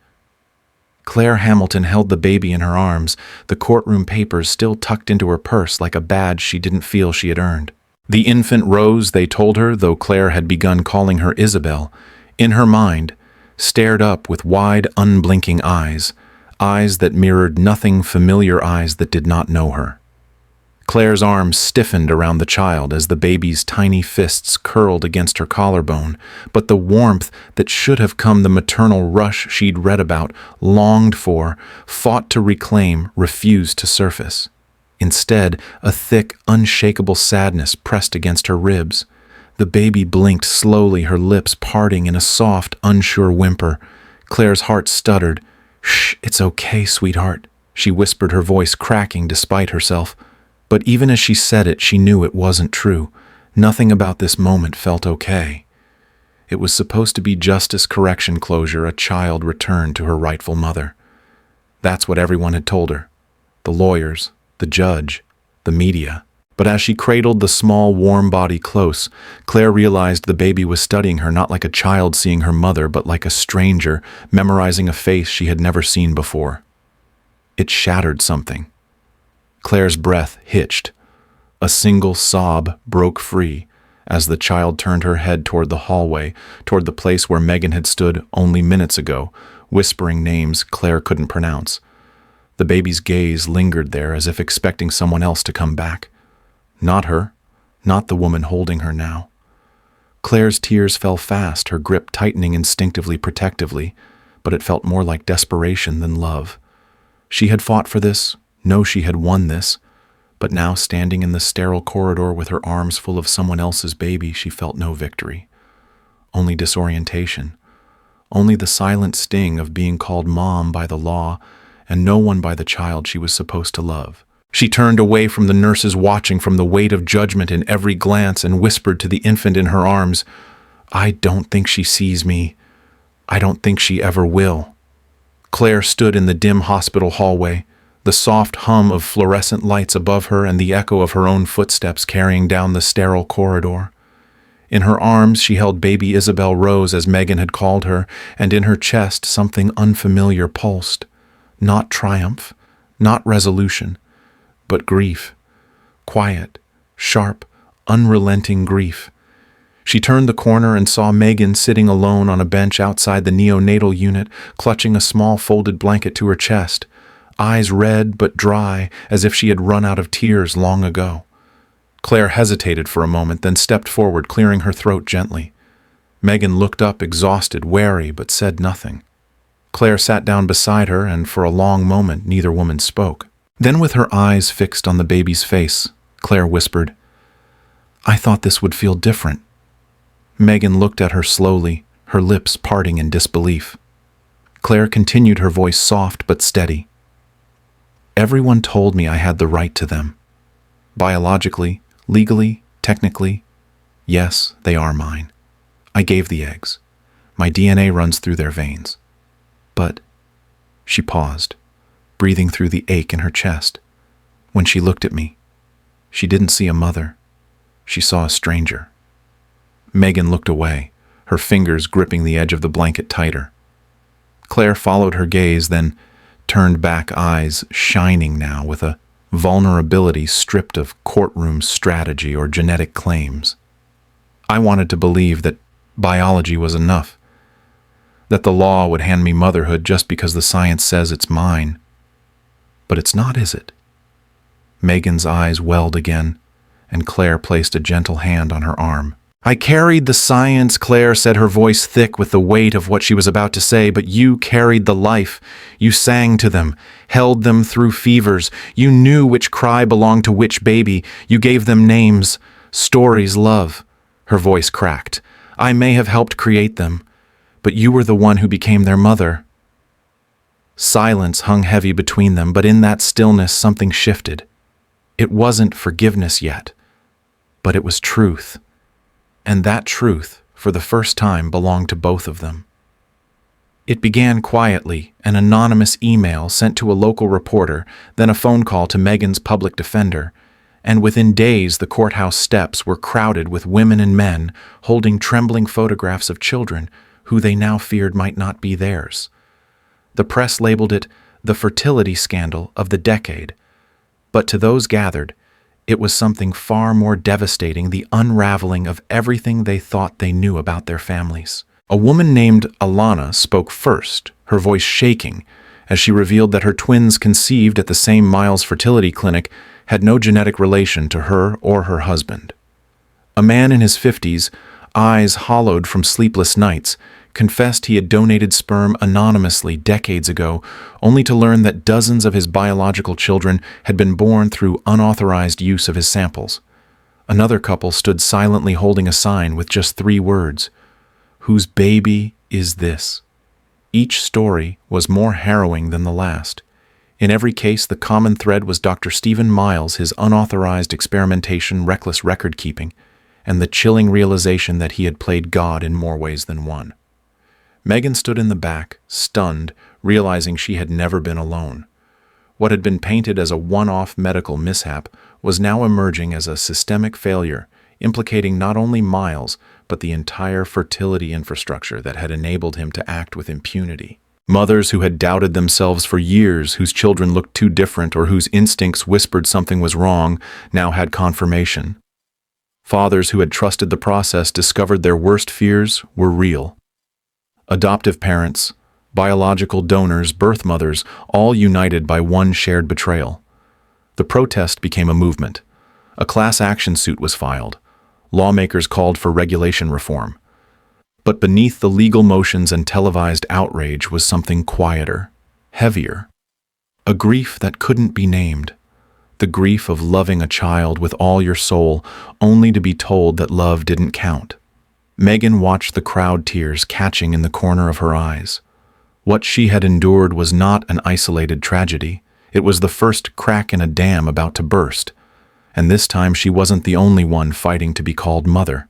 Claire Hamilton held the baby in her arms, the courtroom papers still tucked into her purse like a badge she didn't feel she had earned. The infant Rose, they told her, though Claire had begun calling her Isabel, in her mind, stared up with wide, unblinking eyes, eyes that mirrored nothing, familiar eyes that did not know her. Claire's arms stiffened around the child as the baby's tiny fists curled against her collarbone, but the warmth that should have come, the maternal rush she'd read about, longed for, fought to reclaim, refused to surface. Instead, a thick, unshakable sadness pressed against her ribs. The baby blinked slowly, her lips parting in a soft, unsure whimper. Claire's heart stuttered. "Shh, it's okay, sweetheart," she whispered, her voice cracking despite herself. But even as she said it, she knew it wasn't true. Nothing about this moment felt okay. It was supposed to be justice, correction, closure, a child returned to her rightful mother. That's what everyone had told her. The lawyers, the judge, the media. But as she cradled the small, warm body close, Claire realized the baby was studying her not like a child seeing her mother, but like a stranger, memorizing a face she had never seen before. It shattered something. Claire's breath hitched. A single sob broke free as the child turned her head toward the hallway, toward the place where Megan had stood only minutes ago, whispering names Claire couldn't pronounce. The baby's gaze lingered there as if expecting someone else to come back. Not her, not the woman holding her now. Claire's tears fell fast, her grip tightening instinctively, protectively, but it felt more like desperation than love. She had fought for this, no, she had won this, but now standing in the sterile corridor with her arms full of someone else's baby, she felt no victory. Only disorientation. Only the silent sting of being called mom by the law, and no one by the child she was supposed to love. She turned away from the nurses watching, from the weight of judgment in every glance, and whispered to the infant in her arms, "I don't think she sees me. I don't think she ever will." Claire stood in the dim hospital hallway, the soft hum of fluorescent lights above her and the echo of her own footsteps carrying down the sterile corridor. In her arms she held baby Isabel Rose, as Megan had called her, and in her chest something unfamiliar pulsed. Not triumph, not resolution, but grief. Quiet, sharp, unrelenting grief. She turned the corner and saw Megan sitting alone on a bench outside the neonatal unit, clutching a small folded blanket to her chest, eyes red but dry, as if she had run out of tears long ago. Claire hesitated for a moment, then stepped forward, clearing her throat gently. Megan looked up, exhausted, wary, but said nothing. Claire sat down beside her, and for a long moment neither woman spoke. Then, with her eyes fixed on the baby's face, Claire whispered, "I thought this would feel different." Megan looked at her slowly, her lips parting in disbelief. Claire continued, her voice soft but steady. "Everyone told me I had the right to them. Biologically, legally, technically, yes, they are mine. I gave the eggs. My DNA runs through their veins. But," she paused, breathing through the ache in her chest. "When she looked at me, she didn't see a mother. She saw a stranger." Megan looked away, her fingers gripping the edge of the blanket tighter. Claire followed her gaze, then turned back, eyes shining now with a vulnerability stripped of courtroom strategy or genetic claims. "I wanted to believe that biology was enough, that the law would hand me motherhood just because the science says it's mine. But it's not, is it?" Megan's eyes welled again, and Claire placed a gentle hand on her arm. "I carried the science," Claire said, her voice thick with the weight of what she was about to say, "but you carried the life. You sang to them, held them through fevers. You knew which cry belonged to which baby. You gave them names, stories, love." Her voice cracked. "I may have helped create them, but you were the one who became their mother." Silence hung heavy between them, but in that stillness something shifted. It wasn't forgiveness yet, but it was truth. And that truth, for the first time, belonged to both of them. It began quietly, an anonymous email sent to a local reporter, then a phone call to Megan's public defender, and within days the courthouse steps were crowded with women and men holding trembling photographs of children who they now feared might not be theirs. The press labeled it the fertility scandal of the decade, but to those gathered, it was something far more devastating, the unraveling of everything they thought they knew about their families. A woman named Alana spoke first, her voice shaking, as she revealed that her twins, conceived at the same Miles fertility clinic, had no genetic relation to her or her husband. A man in his 50s, eyes hollowed from sleepless nights, confessed he had donated sperm anonymously decades ago, only to learn that dozens of his biological children had been born through unauthorized use of his samples. Another couple stood silently holding a sign with just 3 words, "Whose baby is this?" Each story was more harrowing than the last. In every case, the common thread was Dr. Stephen Miles, his unauthorized experimentation, reckless record-keeping, and the chilling realization that he had played God in more ways than one. Megan stood in the back, stunned, realizing she had never been alone. What had been painted as a one-off medical mishap was now emerging as a systemic failure, implicating not only Miles, but the entire fertility infrastructure that had enabled him to act with impunity. Mothers who had doubted themselves for years, whose children looked too different or whose instincts whispered something was wrong, now had confirmation. Fathers who had trusted the process discovered their worst fears were real. Adoptive parents, biological donors, birth mothers, all united by one shared betrayal. The protest became a movement. A class action suit was filed. Lawmakers called for regulation reform. But beneath the legal motions and televised outrage was something quieter, heavier. A grief that couldn't be named. The grief of loving a child with all your soul, only to be told that love didn't count. Megan watched the crowd tears catching in the corner of her eyes. What she had endured was not an isolated tragedy. It was the first crack in a dam about to burst. And this time she wasn't the only one fighting to be called mother.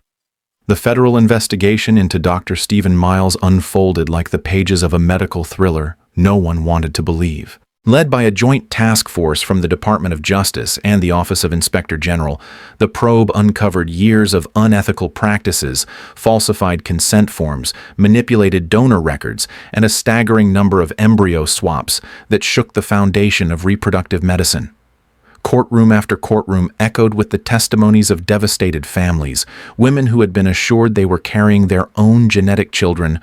The federal investigation into Dr. Stephen Miles unfolded like the pages of a medical thriller no one wanted to believe. Led by a joint task force from the Department of Justice and the Office of Inspector General, the probe uncovered years of unethical practices, falsified consent forms, manipulated donor records, and a staggering number of embryo swaps that shook the foundation of reproductive medicine. Courtroom after courtroom echoed with the testimonies of devastated families, women who had been assured they were carrying their own genetic children,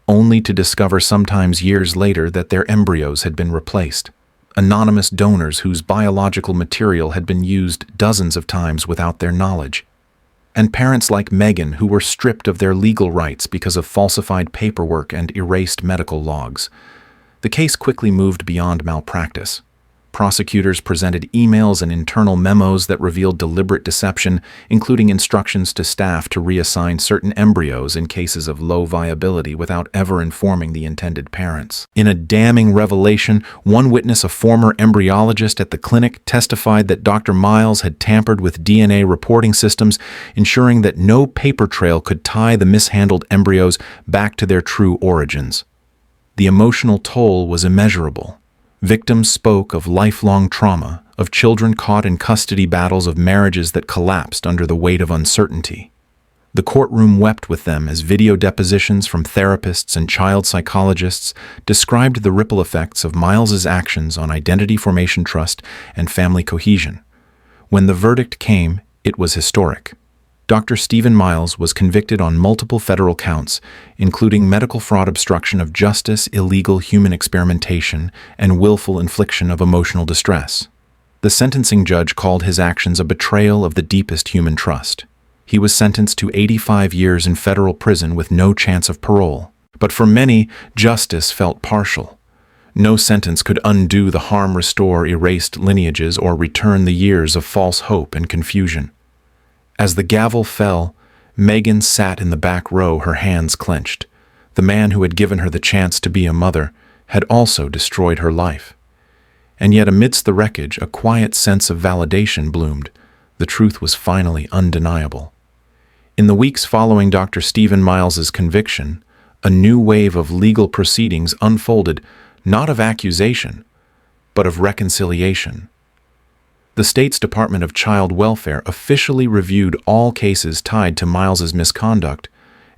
only to discover sometimes years later that their embryos had been replaced. Anonymous donors whose biological material had been used dozens of times without their knowledge. And parents like Megan who were stripped of their legal rights because of falsified paperwork and erased medical logs. The case quickly moved beyond malpractice. Prosecutors presented emails and internal memos that revealed deliberate deception, including instructions to staff to reassign certain embryos in cases of low viability without ever informing the intended parents. In a damning revelation, one witness, a former embryologist at the clinic, testified that Dr. Miles had tampered with DNA reporting systems, ensuring that no paper trail could tie the mishandled embryos back to their true origins. The emotional toll was immeasurable. Victims spoke of lifelong trauma, of children caught in custody battles, of marriages that collapsed under the weight of uncertainty. The courtroom wept with them as video depositions from therapists and child psychologists described the ripple effects of Miles's actions on identity formation, trust, and family cohesion. When the verdict came, it was historic. Dr. Stephen Miles was convicted on multiple federal counts, including medical fraud, obstruction of justice, illegal human experimentation, and willful infliction of emotional distress. The sentencing judge called his actions a betrayal of the deepest human trust. He was sentenced to 85 years in federal prison with no chance of parole. But for many, justice felt partial. No sentence could undo the harm, restore erased lineages, or return the years of false hope and confusion. As the gavel fell, Megan sat in the back row, her hands clenched. The man who had given her the chance to be a mother had also destroyed her life. And yet amidst the wreckage, a quiet sense of validation bloomed. The truth was finally undeniable. In the weeks following Dr. Stephen Miles's conviction, a new wave of legal proceedings unfolded, not of accusation, but of reconciliation. The state's Department of Child Welfare officially reviewed all cases tied to Miles's misconduct,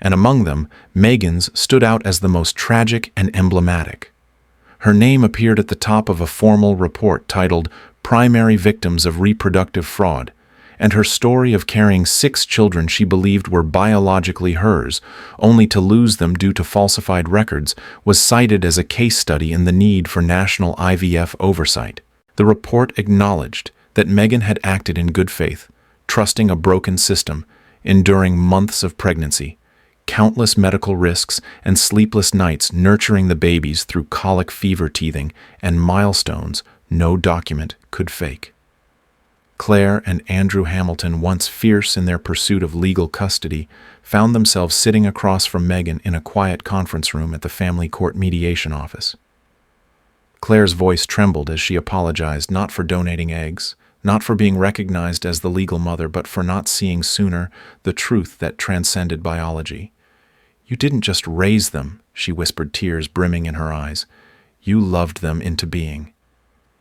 and among them, Megan's stood out as the most tragic and emblematic. Her name appeared at the top of a formal report titled Primary Victims of Reproductive Fraud, and her story of carrying 6 children she believed were biologically hers, only to lose them due to falsified records, was cited as a case study in the need for national IVF oversight. The report acknowledged that Megan had acted in good faith, trusting a broken system, enduring months of pregnancy, countless medical risks, and sleepless nights nurturing the babies through colic fever teething and milestones no document could fake. Claire and Andrew Hamilton, once fierce in their pursuit of legal custody, found themselves sitting across from Megan in a quiet conference room at the family court mediation office. Claire's voice trembled as she apologized, not for donating eggs, not for being recognized as the legal mother, but for not seeing sooner the truth that transcended biology. "You didn't just raise them," she whispered, tears brimming in her eyes. "You loved them into being."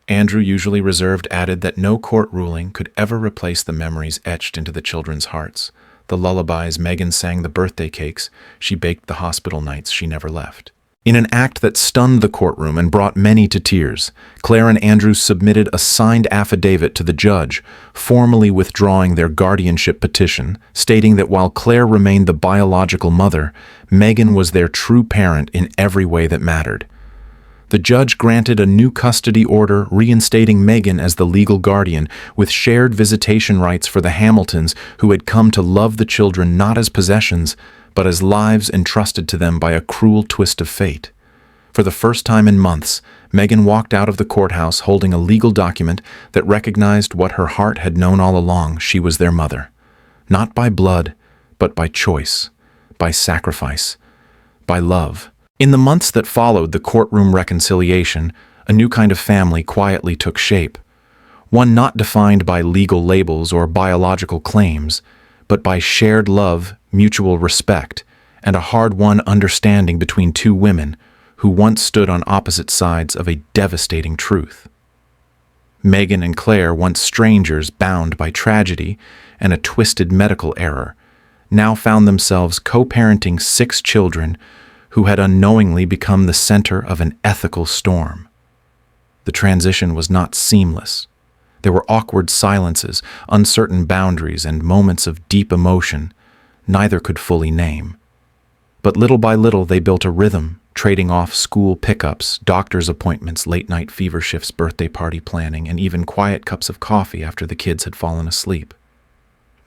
Andrew, usually reserved, added that no court ruling could ever replace the memories etched into the children's hearts. The lullabies Megan sang, the birthday cakes she baked, the hospital nights she never left. In an act that stunned the courtroom and brought many to tears, Claire and Andrew submitted a signed affidavit to the judge, formally withdrawing their guardianship petition, stating that while Claire remained the biological mother, Megan was their true parent in every way that mattered. The judge granted a new custody order reinstating Megan as the legal guardian, with shared visitation rights for the Hamiltons, who had come to love the children not as possessions, but as lives entrusted to them by a cruel twist of fate. For the first time in months, Megan walked out of the courthouse holding a legal document that recognized what her heart had known all along: she was their mother. Not by blood, but by choice, by sacrifice, by love. In the months that followed the courtroom reconciliation, a new kind of family quietly took shape. One not defined by legal labels or biological claims, but by shared love, mutual respect, and a hard-won understanding between two women who once stood on opposite sides of a devastating truth. Megan and Claire, once strangers bound by tragedy and a twisted medical error, now found themselves co-parenting 6 children who had unknowingly become the center of an ethical storm. The transition was not seamless. There were awkward silences, uncertain boundaries, and moments of deep emotion neither could fully name. But little by little they built a rhythm, trading off school pickups, doctor's appointments, late-night fever shifts, birthday party planning, and even quiet cups of coffee after the kids had fallen asleep.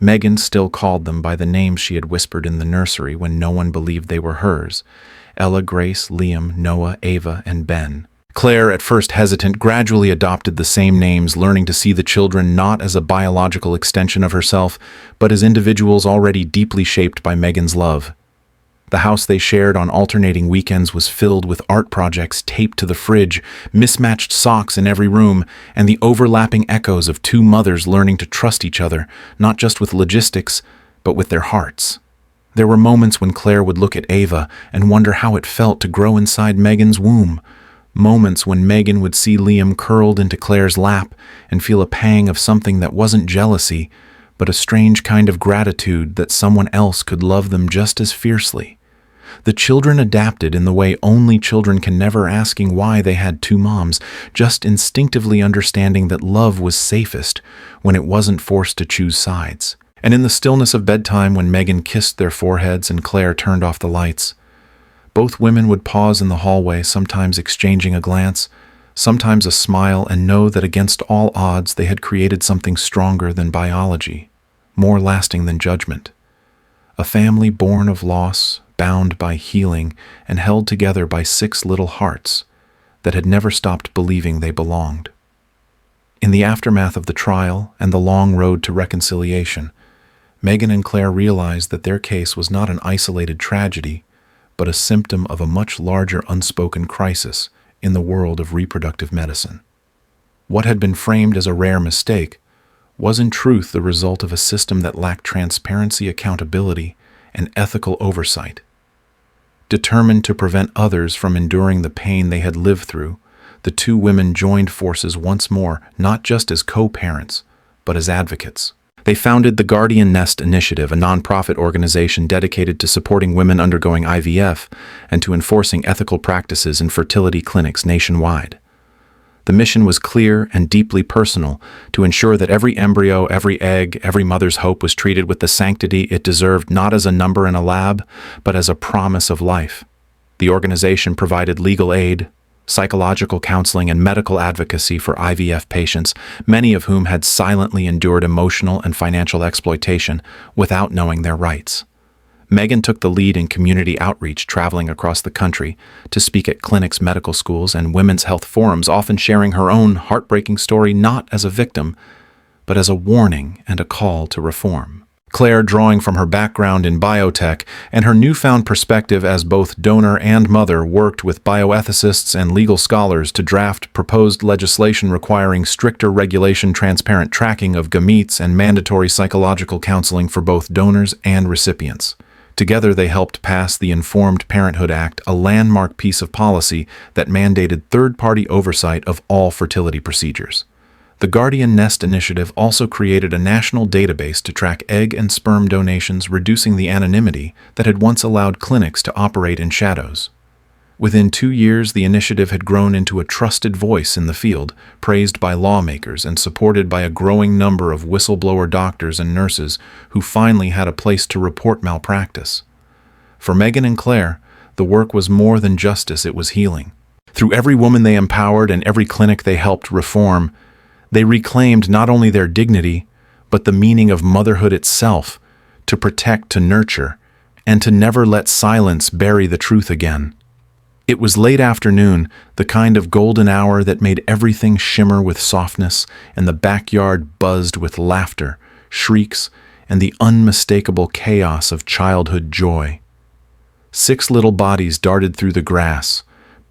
Megan still called them by the names she had whispered in the nursery when no one believed they were hers: Ella, Grace, Liam, Noah, Ava, and Ben. Claire, at first hesitant, gradually adopted the same names, learning to see the children not as a biological extension of herself, but as individuals already deeply shaped by Megan's love. The house they shared on alternating weekends was filled with art projects taped to the fridge, mismatched socks in every room, and the overlapping echoes of two mothers learning to trust each other, not just with logistics, but with their hearts. There were moments when Claire would look at Ava and wonder how it felt to grow inside Megan's womb. Moments when Megan would see Liam curled into Claire's lap and feel a pang of something that wasn't jealousy, but a strange kind of gratitude that someone else could love them just as fiercely. The children adapted in the way only children can, never asking why they had 2 moms, just instinctively understanding that love was safest when it wasn't forced to choose sides. And in the stillness of bedtime, when Megan kissed their foreheads and Claire turned off the lights, both women would pause in the hallway, sometimes exchanging a glance, sometimes a smile, and know that against all odds they had created something stronger than biology, more lasting than judgment. A family born of loss, bound by healing, and held together by 6 little hearts that had never stopped believing they belonged. In the aftermath of the trial and the long road to reconciliation, Megan and Claire realized that their case was not an isolated tragedy, but a symptom of a much larger unspoken crisis in the world of reproductive medicine. What had been framed as a rare mistake was in truth the result of a system that lacked transparency, accountability, and ethical oversight. Determined to prevent others from enduring the pain they had lived through, the 2 women joined forces once more, not just as co-parents, but as advocates. They founded the Guardian Nest Initiative, a nonprofit organization dedicated to supporting women undergoing IVF and to enforcing ethical practices in fertility clinics nationwide. The mission was clear and deeply personal: to ensure that every embryo, every egg, every mother's hope was treated with the sanctity it deserved, not as a number in a lab, but as a promise of life. The organization provided legal aid, psychological counseling, and medical advocacy for IVF patients, many of whom had silently endured emotional and financial exploitation without knowing their rights. Megan took the lead in community outreach, traveling across the country to speak at clinics, medical schools, and women's health forums, often sharing her own heartbreaking story not as a victim, but as a warning and a call to reform. Claire, drawing from her background in biotech and her newfound perspective as both donor and mother, worked with bioethicists and legal scholars to draft proposed legislation requiring stricter regulation, transparent tracking of gametes, and mandatory psychological counseling for both donors and recipients. Together, they helped pass the Informed Parenthood Act, a landmark piece of policy that mandated third-party oversight of all fertility procedures. The Guardian Nest initiative also created a national database to track egg and sperm donations, reducing the anonymity that had once allowed clinics to operate in shadows. Within 2 years, the initiative had grown into a trusted voice in the field, praised by lawmakers and supported by a growing number of whistleblower doctors and nurses who finally had a place to report malpractice. For Megan and Claire, the work was more than justice, it was healing. Through every woman they empowered and every clinic they helped reform, they reclaimed not only their dignity, but the meaning of motherhood itself, to protect, to nurture, and to never let silence bury the truth again. It was late afternoon, the kind of golden hour that made everything shimmer with softness, and the backyard buzzed with laughter, shrieks, and the unmistakable chaos of childhood joy. 6 little bodies darted through the grass,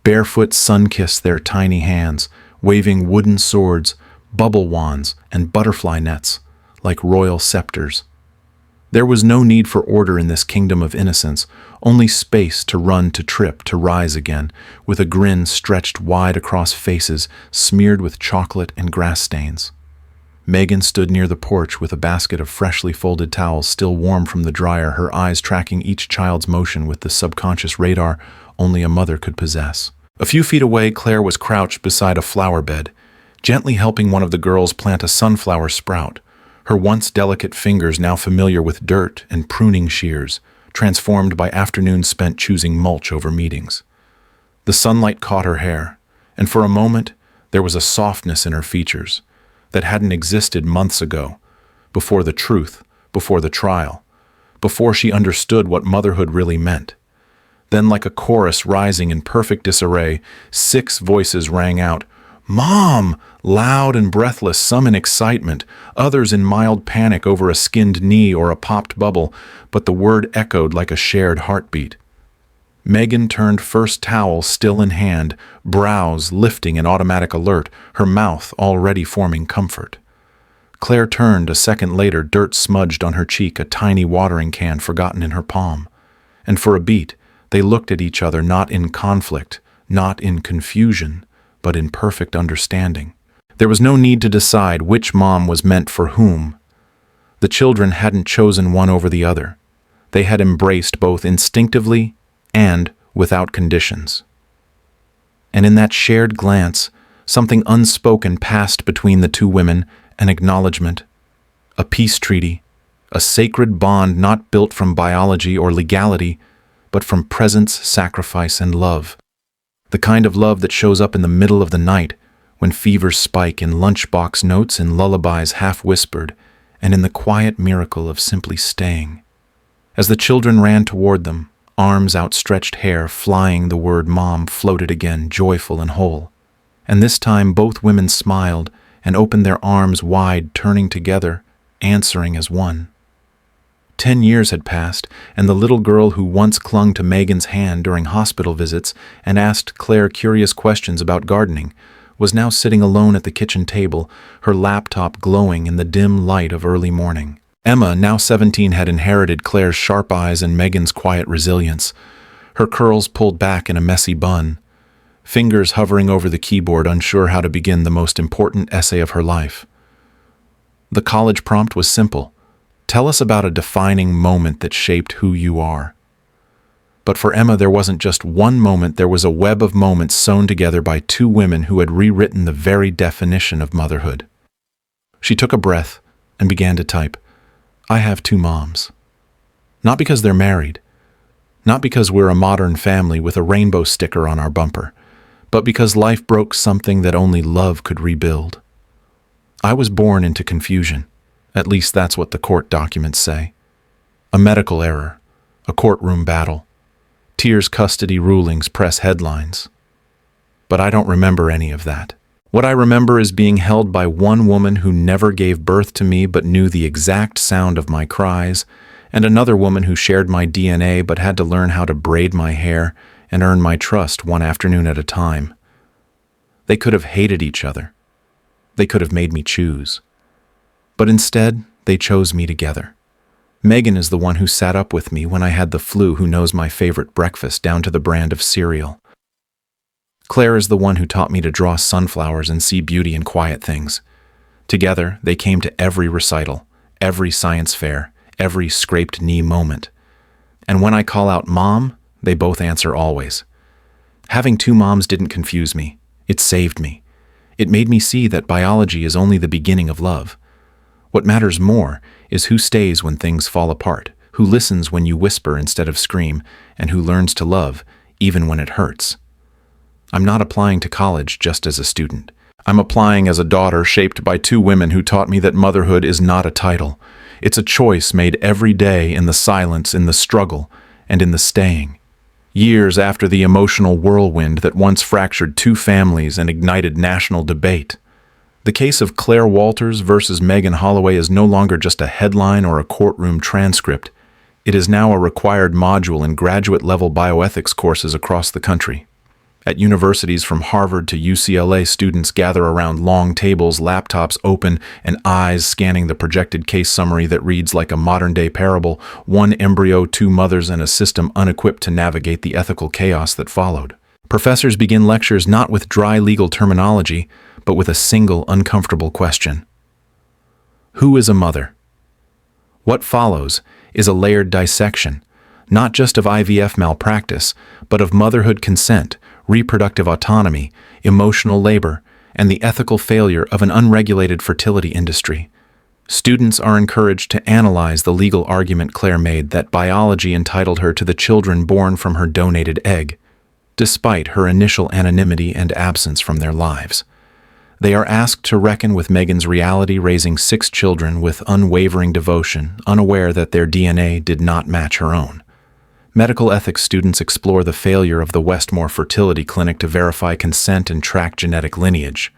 barefoot sun-kissed their tiny hands, waving wooden swords, bubble wands, and butterfly nets, like royal scepters. There was no need for order in this kingdom of innocence, only space to run, to trip, to rise again, with a grin stretched wide across faces smeared with chocolate and grass stains. Megan stood near the porch with a basket of freshly folded towels still warm from the dryer, her eyes tracking each child's motion with the subconscious radar only a mother could possess. A few feet away, Claire was crouched beside a flower bed, gently helping one of the girls plant a sunflower sprout, her once delicate fingers now familiar with dirt and pruning shears, transformed by afternoons spent choosing mulch over meetings. The sunlight caught her hair, and for a moment there was a softness in her features that hadn't existed months ago, before the truth, before the trial, before she understood what motherhood really meant. Then, like a chorus rising in perfect disarray, 6 voices rang out, "Mom!" loud and breathless, some in excitement, others in mild panic over a skinned knee or a popped bubble, but the word echoed like a shared heartbeat. Megan turned first, towel still in hand, brows lifting in automatic alert, her mouth already forming comfort. Claire turned a second later, dirt smudged on her cheek, a tiny watering can forgotten in her palm. And for a beat, they looked at each other, not in conflict, not in confusion, but in perfect understanding. There was no need to decide which mom was meant for whom. The children hadn't chosen one over the other. They had embraced both instinctively and without conditions. And in that shared glance, something unspoken passed between the 2 women, an acknowledgement, a peace treaty, a sacred bond not built from biology or legality, but from presence, sacrifice, and love. The kind of love that shows up in the middle of the night, when fevers spike, in lunchbox notes and lullabies half-whispered, and in the quiet miracle of simply staying. As the children ran toward them, arms outstretched, hair flying, the word mom floated again, joyful and whole. And this time both women smiled and opened their arms wide, turning together, answering as one. 10 years had passed, and the little girl who once clung to Megan's hand during hospital visits and asked Claire curious questions about gardening was now sitting alone at the kitchen table, her laptop glowing in the dim light of early morning. Emma, now 17, had inherited Claire's sharp eyes and Megan's quiet resilience, her curls pulled back in a messy bun, fingers hovering over the keyboard, unsure how to begin the most important essay of her life. The college prompt was simple. Tell us about a defining moment that shaped who you are. But for Emma, there wasn't just one moment, there was a web of moments sewn together by 2 women who had rewritten the very definition of motherhood. She took a breath and began to type, "I have 2 moms. Not because they're married, not because we're a modern family with a rainbow sticker on our bumper, but because life broke something that only love could rebuild. I was born into confusion. At least that's what the court documents say. A medical error, a courtroom battle, tears, custody rulings press headlines. But I don't remember any of that. What I remember is being held by one woman who never gave birth to me but knew the exact sound of my cries, and another woman who shared my DNA but had to learn how to braid my hair and earn my trust one afternoon at a time. They could have hated each other. They could have made me choose. But instead, they chose me together. Megan is the one who sat up with me when I had the flu, who knows my favorite breakfast down to the brand of cereal. Claire is the one who taught me to draw sunflowers and see beauty in quiet things. Together, they came to every recital, every science fair, every scraped knee moment. And when I call out Mom, they both answer always. Having two moms didn't confuse me. It saved me. It made me see that biology is only the beginning of love. What matters more is who stays when things fall apart, who listens when you whisper instead of scream, and who learns to love even when it hurts. I'm not applying to college just as a student. I'm applying as a daughter shaped by two women who taught me that motherhood is not a title. It's a choice made every day in the silence, in the struggle, and in the staying. Years after the emotional whirlwind that once fractured two families and ignited national debate. The case of Claire Walters versus Megan Holloway is no longer just a headline or a courtroom transcript. It is now a required module in graduate-level bioethics courses across the country. At universities from Harvard to UCLA, students gather around long tables, laptops open, and eyes scanning the projected case summary that reads like a modern-day parable: one embryo, two mothers, and a system unequipped to navigate the ethical chaos that followed. Professors begin lectures not with dry legal terminology, but with a single uncomfortable question. Who is a mother? What follows is a layered dissection, not just of IVF malpractice, but of motherhood consent, reproductive autonomy, emotional labor, and the ethical failure of an unregulated fertility industry. Students are encouraged to analyze the legal argument Claire made that biology entitled her to the children born from her donated egg, despite her initial anonymity and absence from their lives. They are asked to reckon with Megan's reality, raising 6 children with unwavering devotion, unaware that their DNA did not match her own. Medical ethics students explore the failure of the Westmore Fertility Clinic to verify consent and track genetic lineage.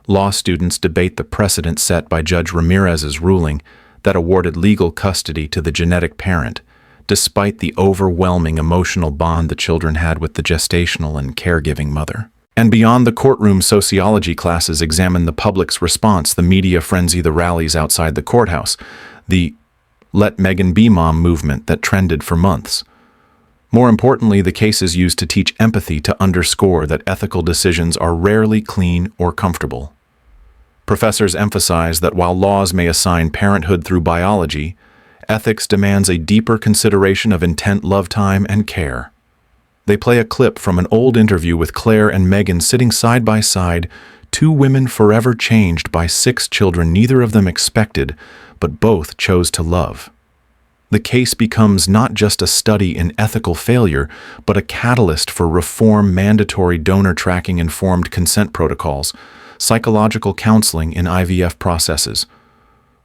Law students debate the precedent set by Judge Ramirez's ruling that awarded legal custody to the genetic parent, despite the overwhelming emotional bond the children had with the gestational and caregiving mother. And beyond the courtroom, sociology classes examine the public's response, the media frenzy, the rallies outside the courthouse, the "Let Megan Be Mom" movement that trended for months. More importantly, the cases used to teach empathy, to underscore that ethical decisions are rarely clean or comfortable. Professors emphasize that while laws may assign parenthood through biology, ethics demands a deeper consideration of intent, love time, and care. They play a clip from an old interview with Claire and Megan sitting side by side, two women forever changed by 6 children neither of them expected, but both chose to love. The case becomes not just a study in ethical failure, but a catalyst for reform, mandatory donor tracking, informed consent protocols, psychological counseling in IVF processes.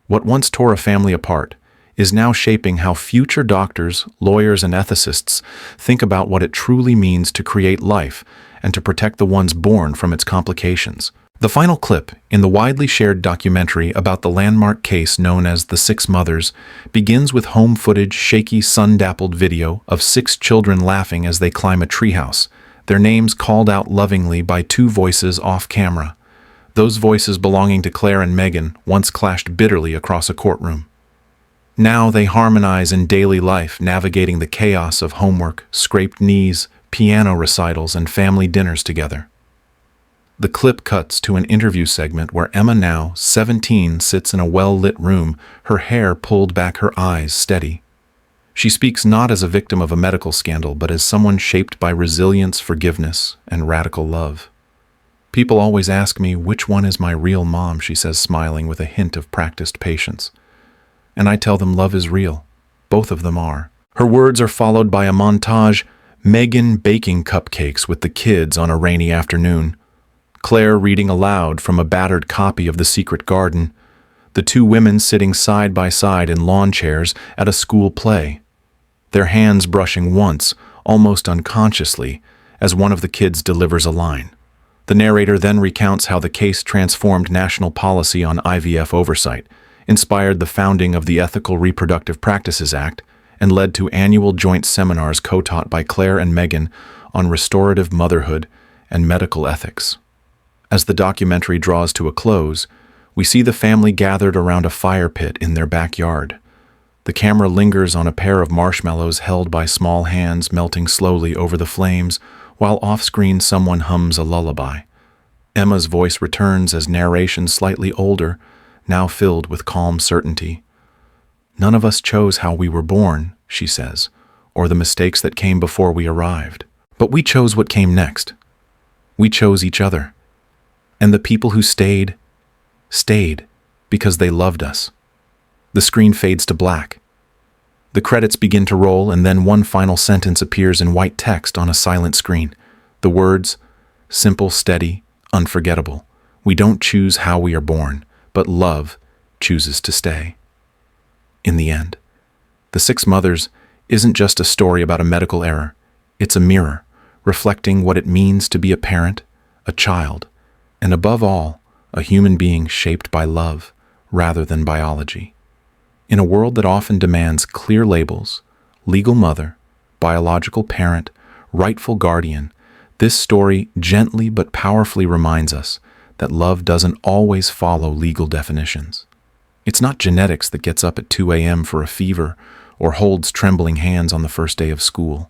What once tore a family apart is now shaping how future doctors, lawyers, and ethicists think about what it truly means to create life and to protect the ones born from its complications. The final clip in the widely shared documentary about the landmark case known as The 6 Mothers begins with home footage, shaky, sun-dappled video of 6 children laughing as they climb a treehouse, their names called out lovingly by 2 voices off camera. Those voices belonging to Claire and Megan once clashed bitterly across a courtroom. Now they harmonize in daily life, navigating the chaos of homework, scraped knees, piano recitals, and family dinners together. The clip cuts to an interview segment where Emma, now 17, sits in a well-lit room, her hair pulled back, her eyes steady. She speaks not as a victim of a medical scandal, but as someone shaped by resilience, forgiveness, and radical love. People always ask me, which one is my real mom, she says, smiling with a hint of practiced patience. And I tell them love is real. Both of them are. Her words are followed by a montage: Megan baking cupcakes with the kids on a rainy afternoon, Claire reading aloud from a battered copy of The Secret Garden, the 2 women sitting side by side in lawn chairs at a school play, their hands brushing once, almost unconsciously, as one of the kids delivers a line. The narrator then recounts how the case transformed national policy on IVF oversight, inspired the founding of the Ethical Reproductive Practices Act, and led to annual joint seminars co-taught by Claire and Megan on restorative motherhood and medical ethics. As the documentary draws to a close, we see the family gathered around a fire pit in their backyard. The camera lingers on a pair of marshmallows held by small hands melting slowly over the flames, while off-screen someone hums a lullaby. Emma's voice returns as narration slightly older, now filled with calm certainty. "None of us chose how we were born," she says, "or the mistakes that came before we arrived. But we chose what came next. We chose each other. And the people who stayed because they loved us." The screen fades to black. The credits begin to roll, and then one final sentence appears in white text on a silent screen. The words, "Simple, steady, unforgettable. We don't choose how we are born, but love chooses to stay." In the end, The Six Mothers isn't just a story about a medical error. It's a mirror, reflecting what it means to be a parent, a child, and above all, a human being shaped by love rather than biology. In a world that often demands clear labels, legal mother, biological parent, rightful guardian, this story gently but powerfully reminds us that love doesn't always follow legal definitions. It's not genetics that gets up at 2 a.m. for a fever or holds trembling hands on the first day of school.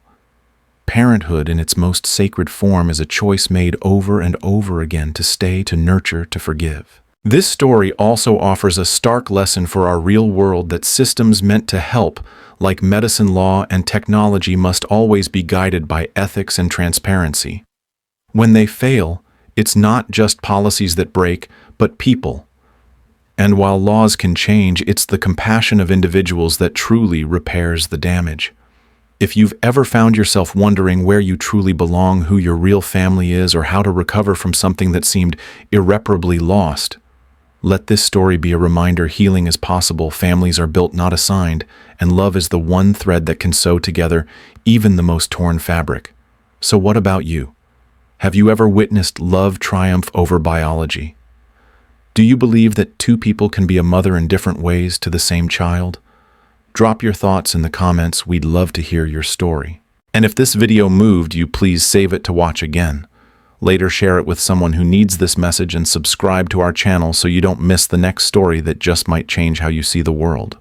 Parenthood in its most sacred form is a choice made over and over again to stay, to nurture, to forgive. This story also offers a stark lesson for our real world that systems meant to help, like medicine, law, and technology, must always be guided by ethics and transparency. When they fail, it's not just policies that break, but people. And while laws can change, it's the compassion of individuals that truly repairs the damage. If you've ever found yourself wondering where you truly belong, who your real family is, or how to recover from something that seemed irreparably lost, let this story be a reminder healing is possible, families are built, not assigned, and love is the one thread that can sew together even the most torn fabric. So what about you? Have you ever witnessed love triumph over biology? Do you believe that two people can be a mother in different ways to the same child? Drop your thoughts in the comments. We'd love to hear your story. And if this video moved you, please save it to watch again. Later, share it with someone who needs this message and subscribe to our channel so you don't miss the next story that just might change how you see the world.